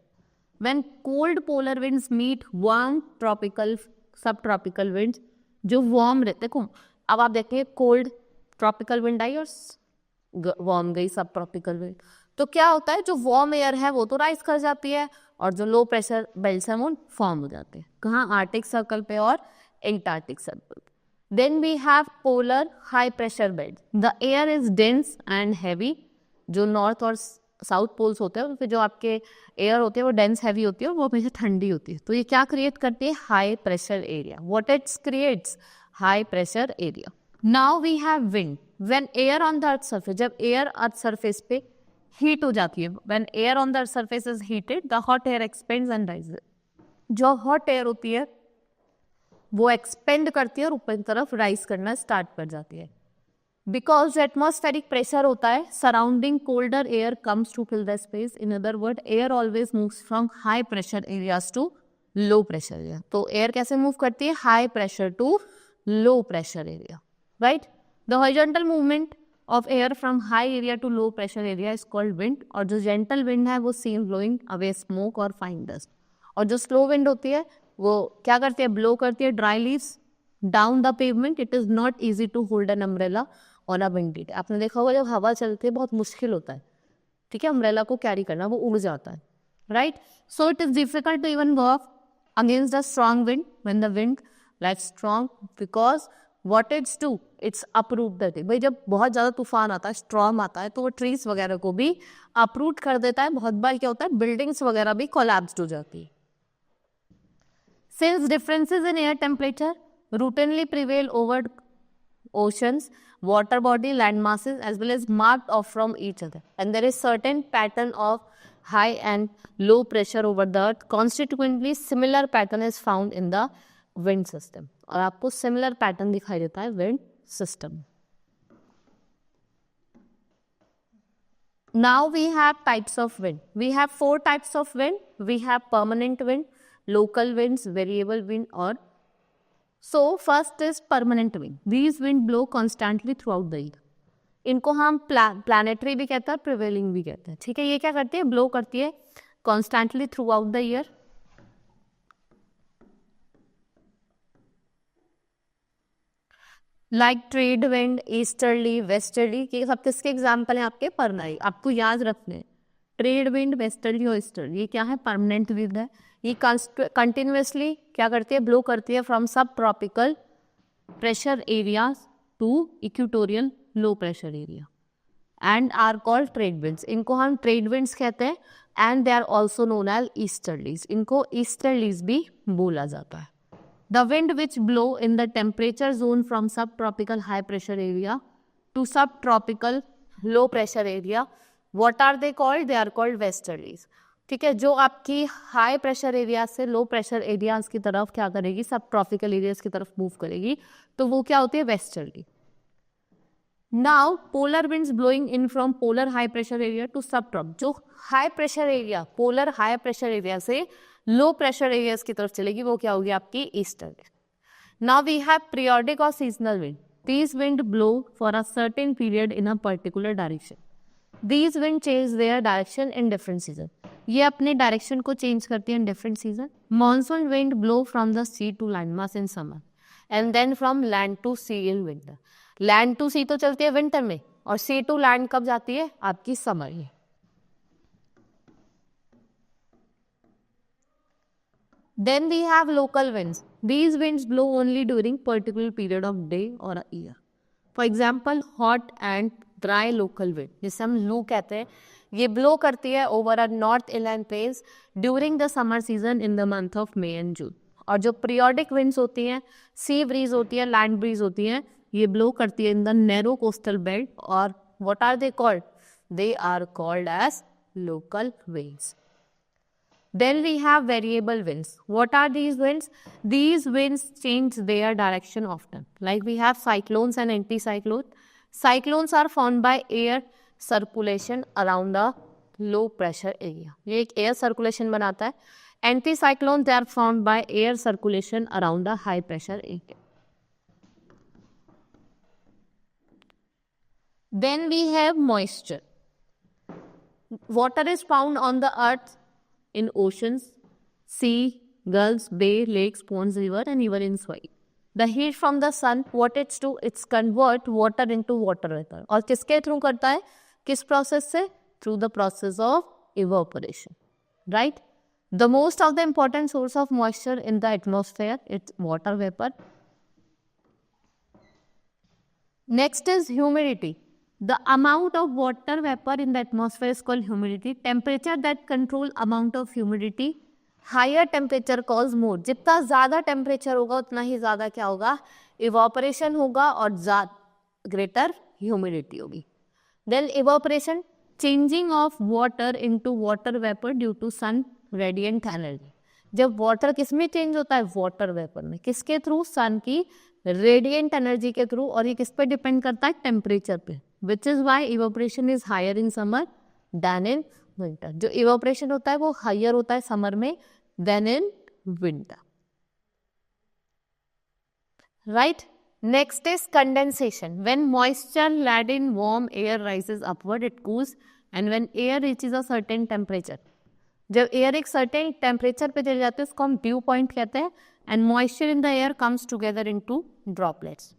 When cold polar winds meet warm tropical subtropical winds, जो warm रहते हैं, अब आप देखिए cold tropical wind आई और warm गई subtropical wind, तो क्या होता है, जो warm air है वो तो rise कर जाती है और जो low pressure belts हैं वो form हो जाते हैं. कहाँ? Arctic circle पे और Antarctic circle. Then we have polar high pressure belts. The air is dense and heavy. जो नॉर्थ और साउथ पोल्स होते हैं उन पे जो आपके एयर होते हैं वो डेंस हैवी होती है और वो हमेशा ठंडी होती है. तो ये क्या क्रिएट करती है? High pressure area. What it's creates? High pressure area. Now we have wind. When air on the earth surface, जब एयर अर्थ सरफेस पे हीट हो जाती है, when air on the earth surface is heated, the hot air expands and rises. जो hot air होती है वो expand करती है और ऊपर की तरफ राइज करना स्टार्ट कर जाती है. बिकॉज एटमॉस्फेरिक प्रेशर होता है, surrounding colder air comes to fill the space. In other word, air always moves from high pressure areas to low pressure area. तो एयर कैसे मूव करती है? High pressure to low pressure area, right. The horizontal movement of air from high area to low pressure area is called wind. और जो gentle wind है वो seen blowing away smoke और fine dust. और जो slow wind होती है वो क्या करती है? ब्लो करती है dry leaves down the pavement. It is not easy to hold an umbrella on a windy day. आपने देखा होगा जब हवा चलती है बहुत मुश्किल होता है, ठीक है, अम्ब्रेला को कैरी करना, वो उड़ जाता है, right. So it is difficult to even walk against the strong wind when the wind like strong, because what it's do, it's uproot the tree. भाई जब बहुत ज़्यादा तूफान आता है, स्ट्रॉम आता है, तो वो ट्रीज वगैरह को भी अपरूट कर देता है. बहुत बार क्या होता है, बिल्डिंग्स वगैरह भी कोलैप्स्ड हो जाती है. Since differences in air temperature routinely prevail over oceans, water body, land masses as well as marked off from each other, and there is certain pattern of high and low pressure over the earth, consequently similar pattern is found in the wind system. और आपको similar pattern दिखाई देता है wind system. Now we have types of wind. We have 4 types of wind. We have permanent wind, local winds, variable wind, or so first is permanent wind. These wind blow constantly throughout the year. इनको हम planetary भी कहते हैं और prevailing भी कहते हैं, ठीक है. ये क्या करती है? ब्लो करती है constantly through out the year. Like trade wind, easterly, westerly, ये सब किसके एग्जाम्पल हैं? आपके परमानेंट. आपको याद रखने हैं, ट्रेड विंड, वेस्टर्ली और ईस्टर्ली, ये क्या है? परमानेंट विंड है. ये कंटिन्यूसली क्या करती है? ब्लो करती है from sub tropical pressure area to equatorial low pressure area and are called trade winds. इनको हम ट्रेड विंड्स कहते हैं and they are also known as easterlies. इनको ईस्टर्लीज भी बोला जाता है. The wind which blow in the temperature zone from sub tropical high pressure area to sub tropical low pressure area, what are they called? They are called westerlies. ठीक है, जो आपकी high pressure area से low pressure areas की तरफ क्या करेगी? सब ट्रॉपिकल एरियाज की तरफ मूव करेगी, तो वो क्या होती है? Westerly. Now polar winds blowing in from polar high pressure area to subtropical. जो high pressure area, polar high pressure area से लो प्रेशर एरियाज की तरफ चलेगी, वो क्या होगी? आपकी easterly. Now we have periodic और seasonal wind. These wind blow for a certain period in a particular direction. These wind change their direction in different season. ये अपने डायरेक्शन को चेंज करती है in different season. Monsoon wind blow from the sea to land mass in summer and then from land to sea in winter. Land to sea तो चलती है winter में, और सी टू लैंड कब जाती है? आपकी समर में. Then we have local winds. These winds blow only during particular period of day or a year. For example, hot and dry local wind, जिसे हम लू कहते हैं, ये ब्लो करती है over a north inland plains during the summer season in the month of May and June. और जो पीरियोडिक विंड्स होती हैं, सी ब्रीज होती है, लैंड ब्रीज होती हैं, ये ब्लो करती है in the narrow coastal belt. और what are they called? They are called as local winds. Then we have variable winds. What are these winds? These winds change their direction often. Like we have cyclones and anticyclones. Cyclones are formed by air circulation around a low pressure area. ये एक air circulation बनाता है. Anticyclones, they are formed by air circulation around a high pressure area. Then we have moisture. Water is found on the earth in oceans, sea, gulfs, bay, lakes, ponds, river, and even in soil. The heat from the sun, what it's do, it's convert water into water vapor. और किसके through करता है? किस process से? Through the process of evaporation, right? The most of the important source of moisture in the atmosphere, it's water vapor. Next is humidity. The amount of water vapor in the atmosphere is called humidity. Temperature that control amount of humidity. Higher temperature cause more. जितना ज़्यादा temperature होगा उतना ही ज़्यादा क्या होगा? Evaporation होगा और greater humidity होगी. Then evaporation, changing of water into water vapor due to sun radiant energy. जब water किस में change होता है? Water vapor में. किसके through? Sun की radiant energy के through. और ये किस पे depend करता है? Temperature पे. Which is why evaporation is higher in summer than in winter. जो evaporation होता है वो higher होता है summer में than in winter. Right? Next is condensation. When moisture laden warm air rises upward, it cools, and when air reaches a certain temperature. जब air एक certain temperature पे चले जाते हैं उसको हम dew point कहते हैं, and moisture in the air comes together into droplets.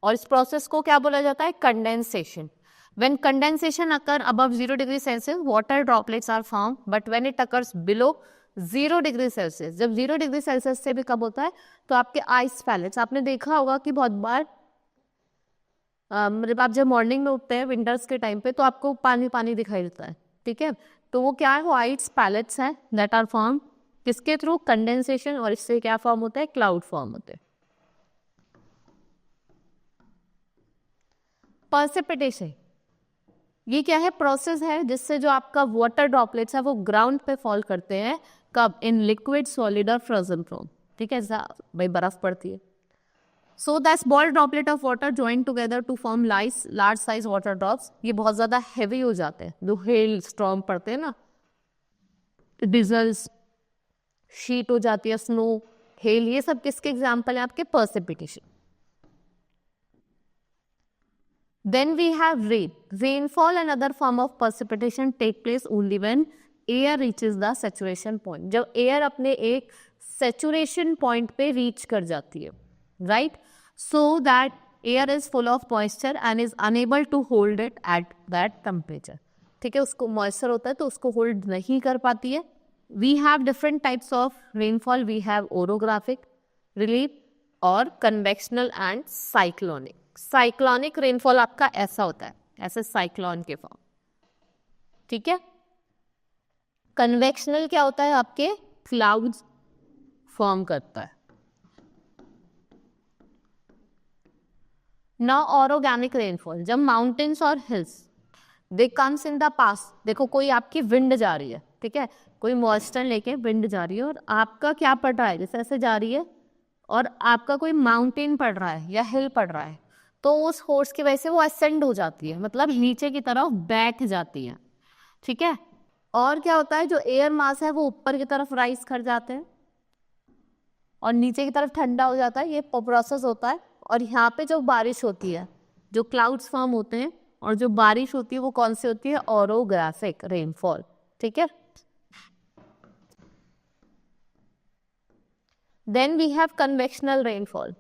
और इस प्रोसेस को क्या बोला जाता है? Condensation. When condensation occur above 0 degree Celsius, water droplets are formed, but when it occurs below 0 degree Celsius, जब 0 degree Celsius से भी कब होता है? तो आपके आइस पैलेट्स, आपने देखा होगा कि बहुत बार मतलब आप जब मॉर्निंग में उठते हैं विंटर्स के टाइम पे तो आपको पानी पानी दिखाई देता है, ठीक है? तो वो क्या है? वो आइस पैलेट्स हैं दैट आर फॉर्म किसके थ्रू? कंडेंसेशन. और इससे क्या फॉर्म होता है? क्लाउड फॉर्म होते हैं. पर्सिपिटेशन, ये क्या है? प्रोसेस है जिससे जो आपका वाटर ड्रॉपलेट्स है वो ग्राउंड पे फॉल करते हैं. कब? इन लिक्विड, सॉलिड और फ्रोजन फॉर्म. ठीक है, भाई बर्फ पड़ती है. So that small droplet of water join together to form large size water drops. ये बहुत ज्यादा हैवी हो जाते हैं. जो हेल स्टॉर्म पड़ते हैं ना, डिजल्स, शीट हो जाती है, स्नो, हेल, ये सब किसके एग्जाम्पल है? आपके पर्सिपिटेशन. Then we have rain. Rainfall and other form of precipitation take place only when air reaches the saturation point. जब air अपने एक saturation point पे reach कर जाती है, right? So that air is full of moisture and is unable to hold it at that temperature. ठीक है, उसको moisture होता है तो उसको hold नहीं कर पाती है. We have different types of rainfall. We have orographic, relief और convectional and cyclonic. Cyclonic rainfall आपका ऐसा होता है, ऐसे साइक्लोन के फॉर्म. ठीक है. कन्वेक्शनल क्या होता है? आपके क्लाउड्स फॉर्म करता है. नाउ ऑर्गेनिक रेनफॉल, जब माउंटेन्स और hills they comes in the pass. देखो कोई आपकी विंड जा रही है, ठीक है, कोई मॉइस्चर लेके विंड जा रही है और आपका क्या पड़ रहा है? जैसे ऐसे जा रही है और आपका कोई माउंटेन पड़ रहा है या हिल पड़ रहा है, तो उस फोर्स की वजह से वो असेंड हो जाती है, मतलब नीचे की तरफ बैठ जाती है. ठीक है. और क्या होता है? जो एयर मास है वो ऊपर की तरफ राइज कर जाते हैं और नीचे की तरफ ठंडा हो जाता है. ये प्रोसेस होता है. और यहाँ पे जो बारिश होती है, जो क्लाउड्स फॉर्म होते हैं और जो बारिश होती है वो कौन सी होती है? Orographic rainfall. ठीक है. Then we have convectional rainfall,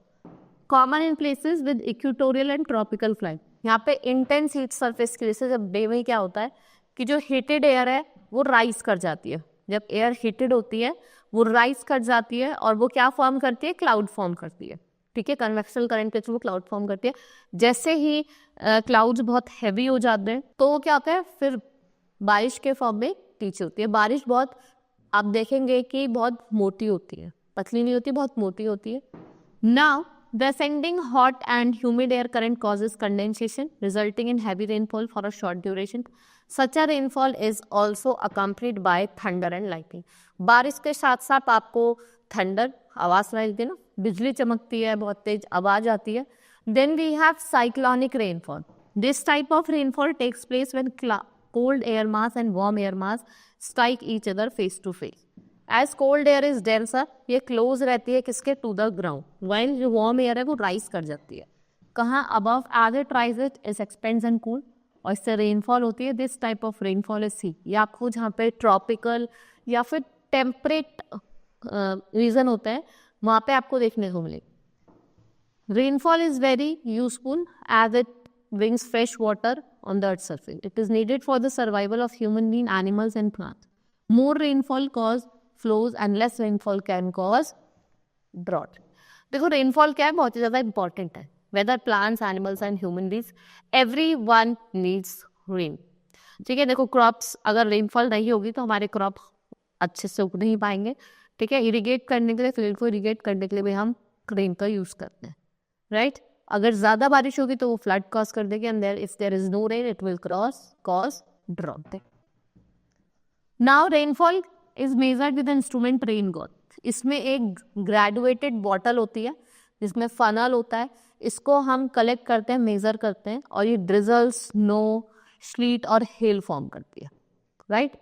common in places with equatorial and tropical climate. यहाँ पे इंटेंस हीट सरफेस की वजह से जब डे में क्या होता है कि जो हीटेड एयर है वो राइज कर जाती है. जब एयर हीटेड होती है वो राइज कर जाती है और वो क्या फॉर्म करती है? क्लाउड फॉर्म करती है. ठीक है, कन्वेक्शनल करंट के थ्रू वो क्लाउड फॉर्म करती है. जैसे ही क्लाउड्स बहुत हैवी हो जाते हैं तो वो क्या होता है? फिर बारिश के फॉर्म में नीचे होती है. बारिश बहुत, आप देखेंगे कि बहुत मोटी होती है, पतली नहीं होती, बहुत मोटी होती है. Now the ascending hot and humid air current causes condensation, resulting in heavy rainfall for a short duration. Such a rainfall is also accompanied by thunder and lightning. बारिश के साथ साथ आपको थंडर आवाज सुनाई देती है ना, बिजली चमकती है, बहुत तेज आवाज आती है. Then we have cyclonic rainfall. This type of rainfall takes place when cold air mass and warm air mass strike each other face to face. As cold air is denser, ये close रहती है किसके, to the ground. While जो warm air है वो rise कर जाती है. कहाँ, above, as it rises it expands and cool, और इससे रेनफॉल होती है. This type of rainfall is sea. ये आपको जहाँ पे ट्रॉपिकल या फिर टेम्परेट रीजन होता है वहाँ पे आपको देखने को मिलेगी. Rainfall is very useful as it brings fresh water on the earth's surface. It is needed for the survival of human beings, animals and plants. More rainfall cause flows and less rainfall can cause drought. देखो rainfall क्या है, बहुत ही ज़्यादा important है. Whether plants, animals and human beings, everyone needs rain. ठीक है, देखो क्रॉप्स, अगर रेनफॉल नहीं होगी तो हमारे क्रॉप अच्छे से उग नहीं पाएंगे. ठीक है, इरिगेट करने के लिए, फील्ड को इरिगेट करने के लिए भी हम रेन का यूज़ करते हैं, राइट. अगर ज़्यादा बारिश होगी तो वो फ्लड कॉज कर देगी, and if there is no rain it will cause drought. Now rainfall is measured with instrument rain gauge. इसमें एक ग्रेजुएटेड बॉटल होती है जिसमें फनल होता है. इसको हम कलेक्ट करते हैं, मेजर करते हैं, और ये ड्रिजल, स्नो, स्लीट और हेल फॉर्म करती है, right.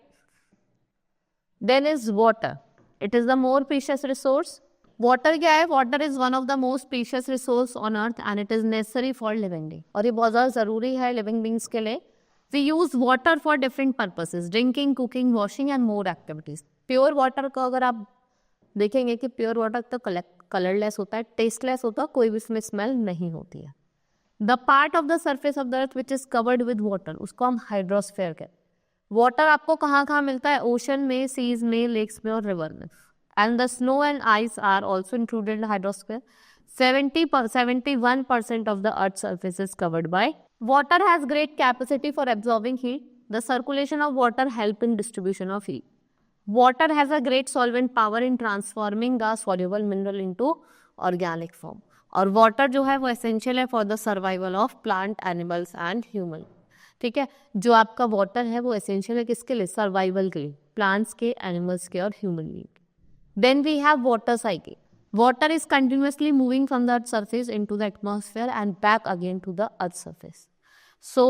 Then is water. It is the more precious resource. Water क्या है, water is one of the most precious resource on earth and it is necessary for living being. और ये बहुत ज़्यादा ज़रूरी है लिविंग बींग्स के लिए. We use water for different purposes, drinking, cooking, washing and more activities. Pure water को अगर आप देखेंगे कि प्योर वाटर तो कलरलेस होता है, टेस्टलेस होता है, कोई भी इसमें स्मेल नहीं होती है. The part of the surface of the earth which is covered with water, उसको हम हाइड्रोस्फेयर कहते हैं. वाटर आपको कहाँ कहाँ मिलता है, ओशन में, सीज में, लेक्स में और रिवर में. And the snow and ice are also included in hydrosphere. 71% of the earth's surface is covered by water. Has great capacity for absorbing heat. The circulation of water help in distribution of heat. Water has a great solvent power in transforming a soluble mineral into organic form. और water जो है वो essential है for the survival of plant, animals and human. ठीक है, जो आपका water है वो essential है किसके लिए, survival के लिए, plants के, animals के और human being. Then we have water cycle. Water is continuously moving from the earth's surface into the atmosphere and back again to the earth's surface. So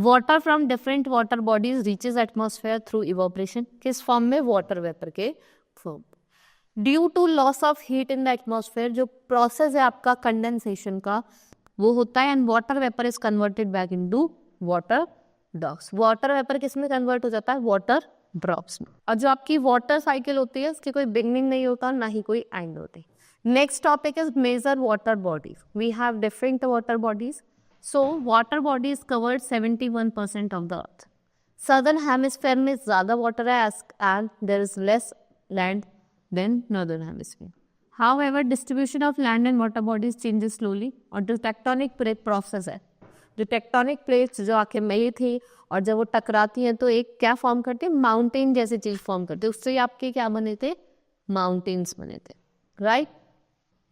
water from different water bodies reaches atmosphere through evaporation. किस form में, water vapour के form. Due to loss of heat in the atmosphere, जो process है आपका condensation का वो होता है, and water vapour is converted back into water drops. Water vapour किस में कन्वर्ट हो जाता है, वाटर ड्रॉप्स में. और जो आपकी वाटर साइकिल होती है उसकी कोई बिगनिंग नहीं होता, ना ही कोई एंड होती. Next topic is major water bodies. We have different water bodies. So water body is covered 71% of the earth. Southern hemisphere में ज़्यादा water है and there is less land than northern hemisphere. However, distribution of land and water bodies changes slowly. और जो tectonic plate process है, जो tectonic plates जो आके मिली थी और जब वो टकराती हैं तो एक क्या फॉर्म करती है, माउंटेन जैसी चीज फॉर्म करती है. उससे आपके क्या बने थे, माउंटेन्स बने थे, right.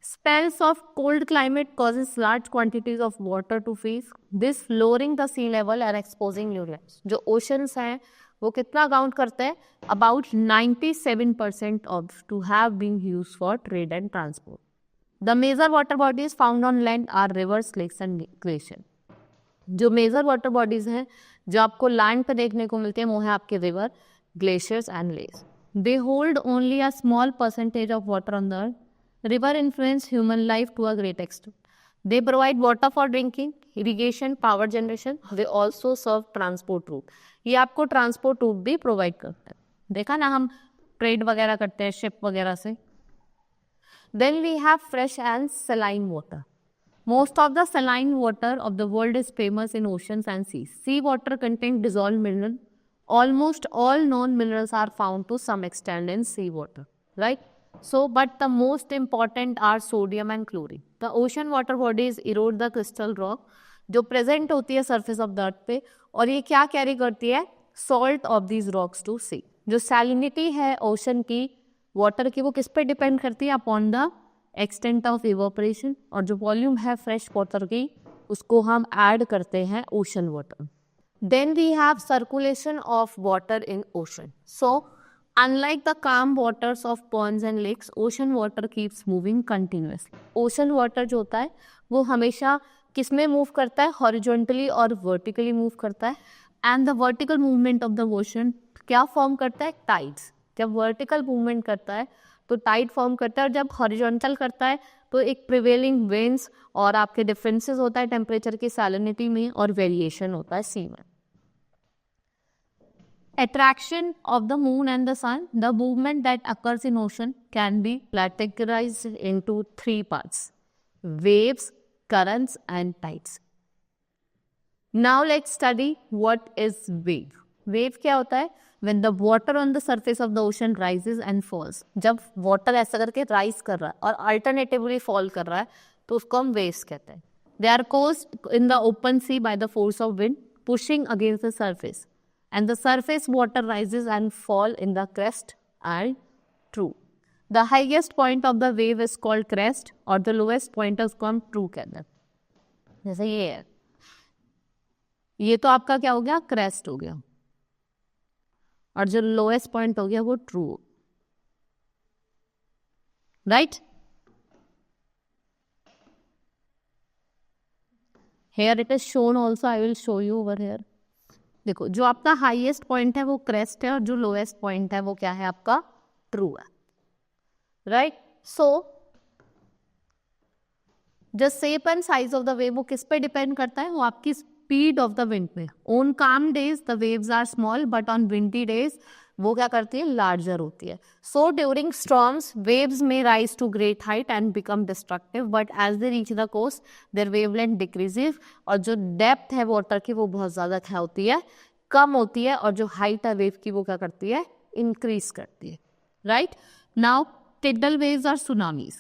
Spells of cold climate causes large quantities of water to freeze. This lowering the sea level and exposing new lands. जो oceans हैं वो कितना काउंट करते हैं, about 97% of to have been used for trade and transport. The major water bodies found on land are rivers, lakes and glaciers. जो major water bodies हैं जो आपको लैंड पर देखने को मिलते हैं वो है आपके river, glaciers and lakes. They hold only a small percentage of water on the earth. River influence human life to a great extent. They provide water for drinking, irrigation, power generation. They also serve transport route. ये आपको transport route भी provide करते हैं. देखा ना, हम trade वगैरह करते हैं ship वगैरह से. Then we have fresh and saline water. Most of the saline water of the world is famous in oceans and seas. Sea water contains dissolved mineral. Almost all known minerals are found to some extent in sea water, right? So, but the most important are sodium and chlorine. The ocean water bodies erode the crystal rock जो present होती है surface of the earth पे, और ये क्या carry करती है, salt of these rocks to sea. जो salinity है ocean की water की वो किस पे depend करती है, upon the extent of evaporation, और जो वॉल्यूम है फ्रेश वाटर की उसको हम ऐड करते हैं ocean water. Then we have circulation of water in ocean. So, unlike the calm waters of ponds and lakes, ocean water keeps moving continuously. Ocean water जो होता है वो हमेशा किस में मूव करता है, हॉरिजॉन्टली और वर्टिकली मूव करता है. And the vertical movement of the ocean क्या फॉर्म करता है, टाइड्स. जब वर्टिकल मूवमेंट करता है तो टाइड फॉर्म करता है, और जब हॉरिजॉन्टल करता है तो एक प्रिवेलिंग विंड्स और आपके डिफरेंसेस होता है टेम्परेचर की सैलिनिटी में, और वेरिएशन होता है सी में. Attraction of the moon and the sun, the movement that occurs in ocean can be categorized into three parts: waves, currents and tides. Now let's study what is wave. Wave क्या होता है? When the water on the surface of the ocean rises and falls. जब water ऐसा करके rise कर रहा है और alternatively fall कर रहा है तो उसको हम waves कहते हैं. They are caused in the open sea by the force of wind pushing against the surface. And the surface water rises and fall in the crest and true. The highest point of the wave is called crest और the lowest point is called true कहते हैं. जैसे ये है, ये तो आपका क्या हो गया, crest हो गया, और जो lowest point हो गया वो true. Right? Here it is shown also. I will show you over here. देखो, जो आपका हाईएस्ट पॉइंट है वो क्रेस्ट है, और जो लोएस्ट पॉइंट है वो क्या है, आपका ट्रू है. Right? So the shape and size of the wave वो किस पे डिपेंड करता है, वो आपकी स्पीड ऑफ द विंड पे. On calm days the waves are small, but on windy days वो क्या करती है, लार्जर होती है. सो ड्यूरिंग स्टॉर्म्स वेव्स में rise to great height and become destructive, but as they reach the coast their wavelength decreases, और जो depth है वाटर की वो बहुत ज़्यादा क्या होती है, कम होती है, और जो हाइट है वेव की वो क्या करती है, इंक्रीज करती है. Right? Now tidal waves are tsunamis.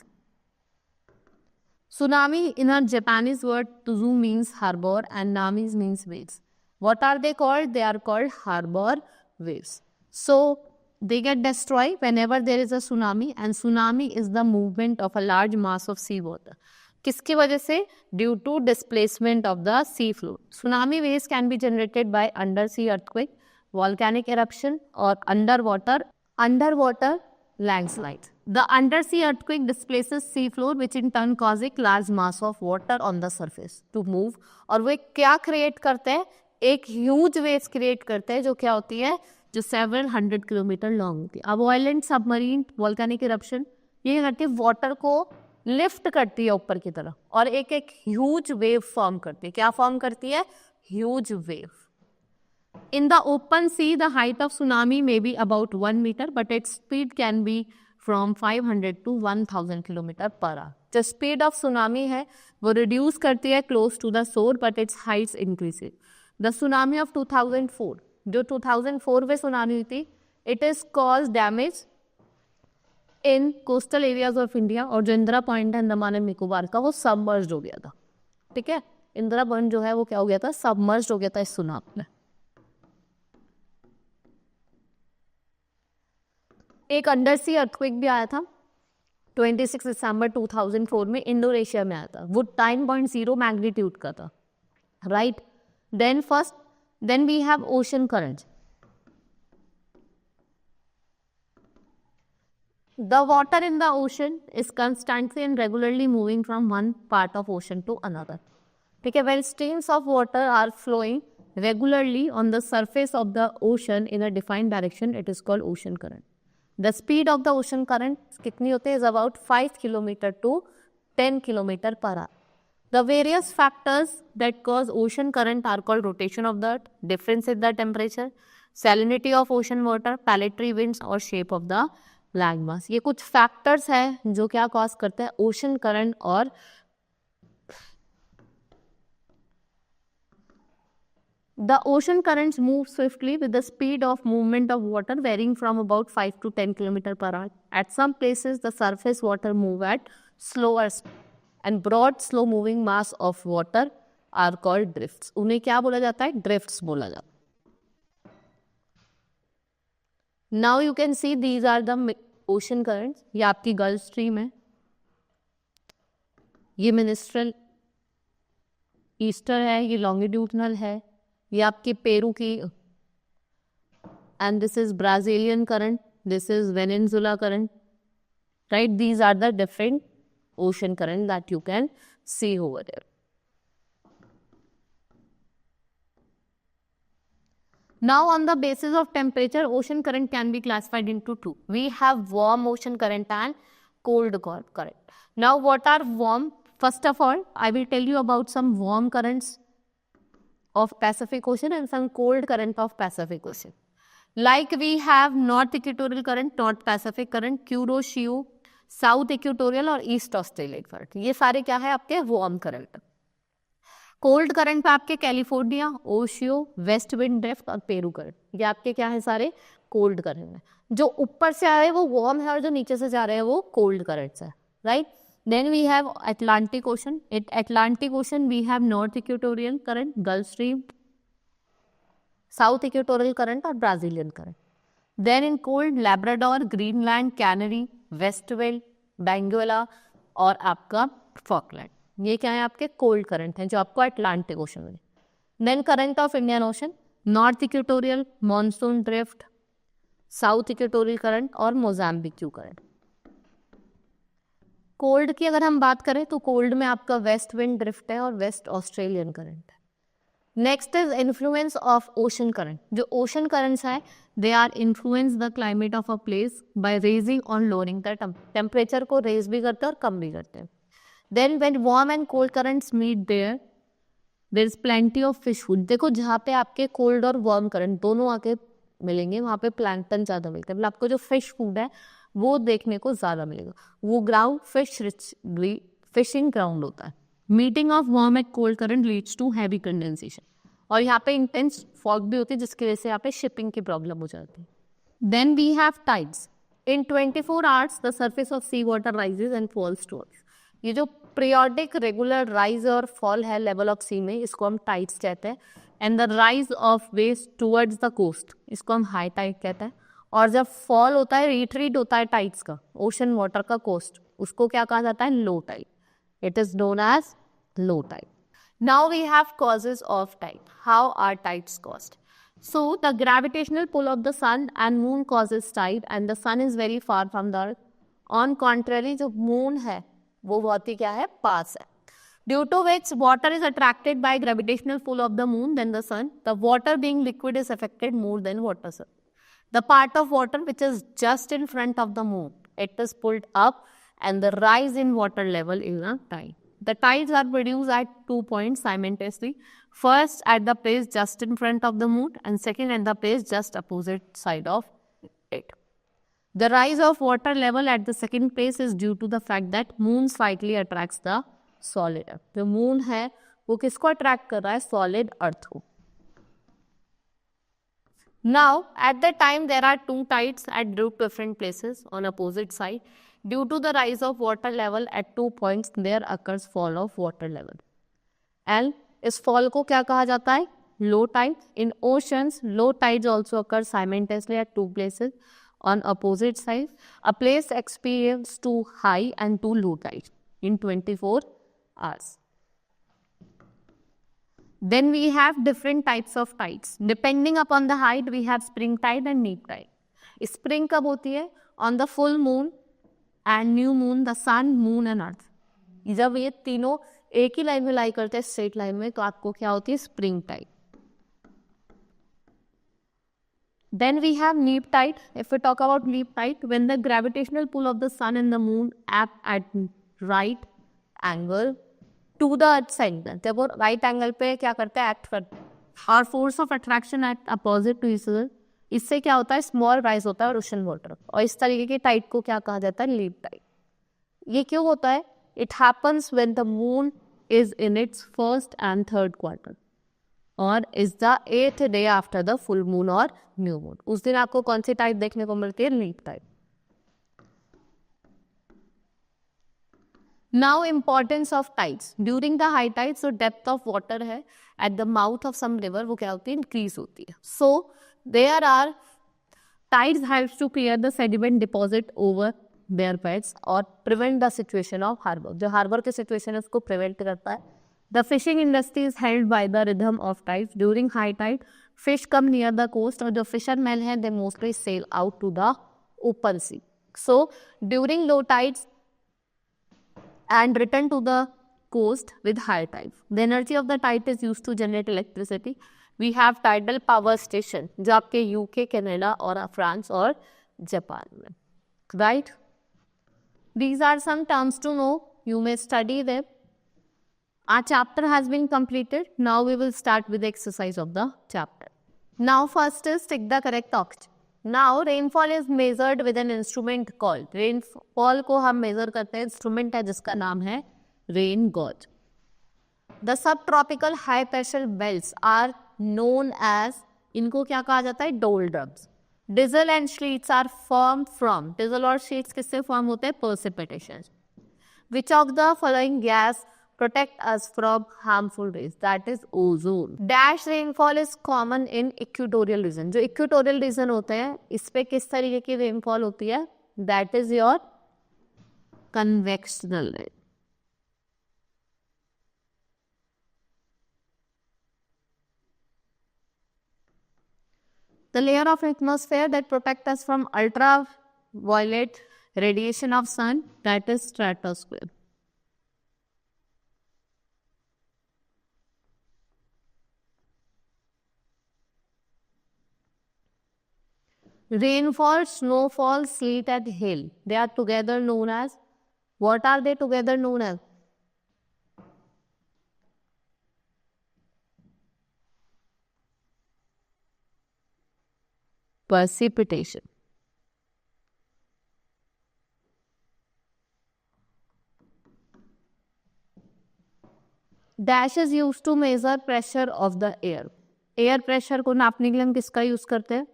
Tsunami in a Japanese word tuzu means harbor and namis means waves. What are they called? They are called harbor waves. So they get destroyed whenever there is a tsunami, and tsunami is the movement of a large mass of sea water. किसकी वजह से? Due to displacement of the sea floor. Tsunami waves can be generated by undersea earthquake, volcanic eruption or underwater landslides. The undersea earthquake displaces sea floor, which in turn causes large mass of water on the surface to move. और वो क्या create करते हैं? एक huge waves create करते हैं जो क्या होती है, जो 700 किलोमीटर लॉन्ग होती है. अब वायलेंट सबमरीन वॉल्केनिक इरप्शन ये करती है, वाटर को लिफ्ट करती है ऊपर की तरफ, और एक एक ह्यूज वेव फॉर्म करती है. क्या फॉर्म करती है? Huge wave. In the open sea, the height of tsunami may be about 1 meter, but its speed can be from 500 to 1000 kilometre per hour. जो स्पीड ऑफ सुनामी है वो reduce करती है close to the shore, but it's heights increases. The tsunami of 2004, जो 2004 में tsunami हुई थी, it is cause damage in coastal areas of India, और जो इंदिरा पॉइंट है अंडमान एंड निकोबार का वो सबमर्ज हो गया था. ठीक है, इंदिरा पॉइंट जो है वो क्या हो गया था, सबमर्ज हो गया था इस सुनामी में. एक अंडरसी अर्थक्वेक भी आया था 26 दिसंबर 2004 में, इंडोनेशिया में आया था. वो 9.0 मैग्नीट्यूड का था. Right? Then we have ocean currents. The water in the ocean is constantly and regularly moving from one part of ocean to another. ठीक है, when streams of water are flowing regularly on the surface of the ocean in a defined direction, it is called ocean current. The speed of the ocean current कितनी होती है? is about 5 kilometer to 10 kilometer per hour. The various factors that cause ocean current are called rotation of the earth, difference in the temperature, salinity of ocean water, palatory winds और shape of the land mass. ये कुछ factors हैं जो क्या cause करते हैं ocean current. और the ocean currents move swiftly with the speed of movement of water varying from about 5 to 10 km per hour. At some places, the surface water move at slower speed, and broad, slow moving mass of water are called drifts. उन्हें क्या बोला जाता है? Drifts बोला जाता है. Now you can see these are the ocean currents. ये आपकी Gulf Stream है. ये मिनिस्ट्रल ईस्टर है, ये लॉन्गिट्यूडनल है, ये आपके पेरू की, and this is Brazilian current, this is Venezuela current, right? These are the different ocean current that you can see over there. Now, on the basis of temperature, ocean current can be classified into two. We have warm ocean current and cold current. Now, what are warm? First of all, I will tell you about some warm currents of Pacific Ocean and some cold current of Pacific Ocean. Like we have North Equatorial Current, North Pacific Current, Kuroshio, South Equatorial और East Australian Current. ये सारे क्या है आपके warm current. Cold current पे आपके California, ओशियो, west wind drift और Peru current, ये आपके क्या है सारे कोल्ड करंट है. जो ऊपर से आ रहे हैं वो वार्म है और जो नीचे से जा रहे हैं वो कोल्ड करंट्स है, right. Then we have Atlantic ocean. In Atlantic ocean we have north equatorial current, gulf stream, south equatorial current और Brazilian current. Then in cold Labrador, Greenland, Canary, west wind, Benguela और आपका Falkland. ये क्या है आपके cold current हैं जो आपको अटलांटिक ओशन में. Then current of Indian ocean, north equatorial, monsoon drift, south equatorial current और मोजाम्बिक करंट. कोल्ड की अगर हम बात करें तो कोल्ड में आपका वेस्ट विंड ड्रिफ्ट है और वेस्ट ऑस्ट्रेलियन करंट है. Next is influence of ocean current. जो ओशन करंट्स है they are influence the climate of a place by raising और लोअरिंग द टेम्परेचर को रेज भी करते हैं और कम भी करते हैं. Then when warm and cold currents meet there is plenty of fish food. देखो जहाँ पे आपके कोल्ड और वार्म करंट दोनों आके मिलेंगे वहाँ पे प्लैंकटन ज़्यादा मिलता है. मतलब आपको जो फिश फूड है वो देखने को ज़्यादा मिलेगा. वो ground fish rich fishing ground होता है. Meeting of warm and cold current leads to heavy condensation. और यहाँ पे इंटेंस फॉग भी होती है जिसकी वजह से यहाँ पे शिपिंग की प्रॉब्लम हो जाती है. Then we have tides. In 24 hours the surface of sea water rises and falls to earth. ये जो पीरियोडिक रेगुलर राइज और फॉल है लेवल ऑफ सी में, इसको हम टाइड्स कहते हैं. And the rise of waves towards the coast, इसको हम हाई टाइड कहते हैं. और जब फॉल होता है, रिट्रीट होता है टाइड्स का, ओशन वाटर का कोस्ट, उसको क्या कहा जाता है, low tide. It is known as low tide. Now we have causes of tide. How are tides caused? So the gravitational pull of the sun and moon causes tide and the sun is very far from the earth. On contrary, जो moon है वो बहुत ही क्या है, पास है. Due to which water is attracted by gravitational pull of the moon than the sun. The water being liquid is affected more than water. The part of water which is just in front of the moon, it is pulled up and the rise in water level is a tide. The tides are produced at 2 points simultaneously. First at the place just in front of the moon and second at the place just opposite side of it. The rise of water level at the second place is due to the fact that moon slightly attracts the solid earth. जो moon है वो किसको attract कर रहा है, solid earth को. Now at the time there are two tides at two different places on opposite side. Due to the rise of water level at 2 points there occurs fall of water level. And इस fall को क्या कहा जाता है, low tide. In oceans low tides also occur simultaneously at two places on opposite sides. A place experiences two high and two low tides in 24 hours. Then we have different types of tides. Depending upon the height, we have spring tide and neap tide. Spring कब होती है? On the full moon and new moon, the sun, moon and earth. जब ये तीनों एक ही line में लाई करते हैं स्ट्रेट लाइन में, तो आपको क्या होती है, spring tide. Then we have neap tide. If we talk about neap tide, when the gravitational pull of the sun and the moon act at right angle to the earth center, जब वो right angle पे क्या करते हैं, act करते हैं, और force of attraction at opposite to each other, इससे क्या होता है, स्मॉल राइज होता है और ओशन वाटर. और इस तरीके के टाइड को क्या कहा जाता है, लीप टाइड. ये क्यों होता है? It happens when the moon is in its first and third quarter और is the 8th day after the full moon और न्यू मून. उस दिन आपको कौन सी टाइड देखने को मिलती है, neap tide. Now importance of tides. During the high tide जो डेप्थ ऑफ वाटर है at the mouth of some river वो क्या होती है, इंक्रीज होती है. सो there are tides helps to clear the sediment deposit over their pets और prevent the situation of harbor. जो harbor के situation है उसको prevent करता है. The fishing industry is held by the rhythm of tides. During high tide, fish come near the coast और जो fishermen हैं they mostly sail out to the open sea. So during low tides and return to the coast with high tides. The energy of the tide is used to generate electricity. We have tidal power station जो आपके UK, Canada और France और Japan में. Right? These are some terms to know. You may study them. Our chapter has been completed. Now we will start with the exercise of the chapter. Now first is tick the correct option. Now rainfall is measured with an instrument called. Rainfall को हम measure करते हैं, instrument है जिसका नाम है rain gauge. The subtropical high pressure belts are known as, इनको क्या कहा जाता है, doldrums. Drizzle and sheets are formed from, drizzle और sheets किससे form होते हैं, precipitation. Which of the following gas protect us from harmful rays? That is ozone. Dash rainfall is common in equatorial region. जो equatorial region होते हैं इस पे किस तरीके की rainfall होती है? That is your convectional rain. The layer of atmosphere that protect us from ultraviolet radiation of sun, that is stratosphere. Rainfall, snowfall, sleet and hail, they are together known as, what are they together known as? Precipitation. Dash is used to measure pressure of the air. Air pressure को नापने के लिए हम किसका use करते हैं?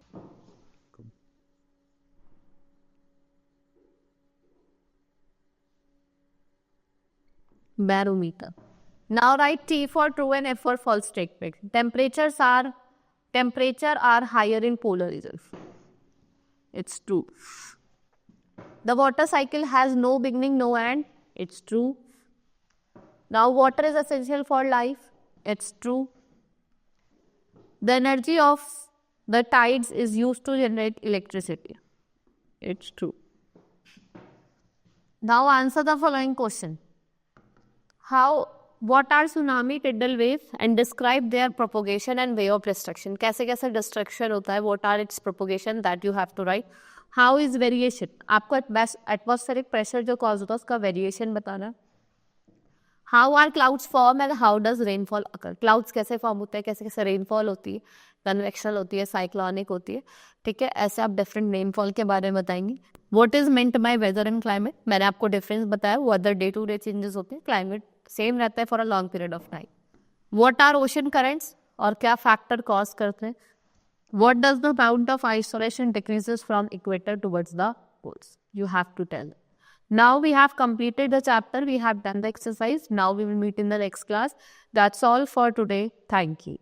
Barometer. Now write T for true and F for false statement. Temperature are higher in polar regions. It's true. The water cycle has no beginning, no end. It's true. Now water is essential for life. It's true. The energy of the tides is used to generate electricity. It's true. Now answer the following question. What are tsunami, tidal waves and describe their propagation and way of destruction. कैसे कैसे destruction होता है, what are its propagation, that you have to write. How is variation, आपको atmospheric pressure जो cause होता है उसका variation बताना. How are clouds form and how does rainfall occur. Clouds कैसे form होते हैं, कैसे कैसे rainfall होती है, convectional होती है, cyclonic होती है, ठीक है. ऐसे आप different rainfall के बारे में बताएंगे. What is meant by weather and climate, मैंने आपको difference बताया. weather day to day changes होते हैं, climate सेम रहता है for a long period of time. What are ocean currents और क्या फैक्टर कॉज करते हैं. What does the amount of insolation decreases from equator towards the poles. You have to tell. Now we have completed the chapter, we have done the exercise. Now we will meet in the next class. That's all for today. Thank you.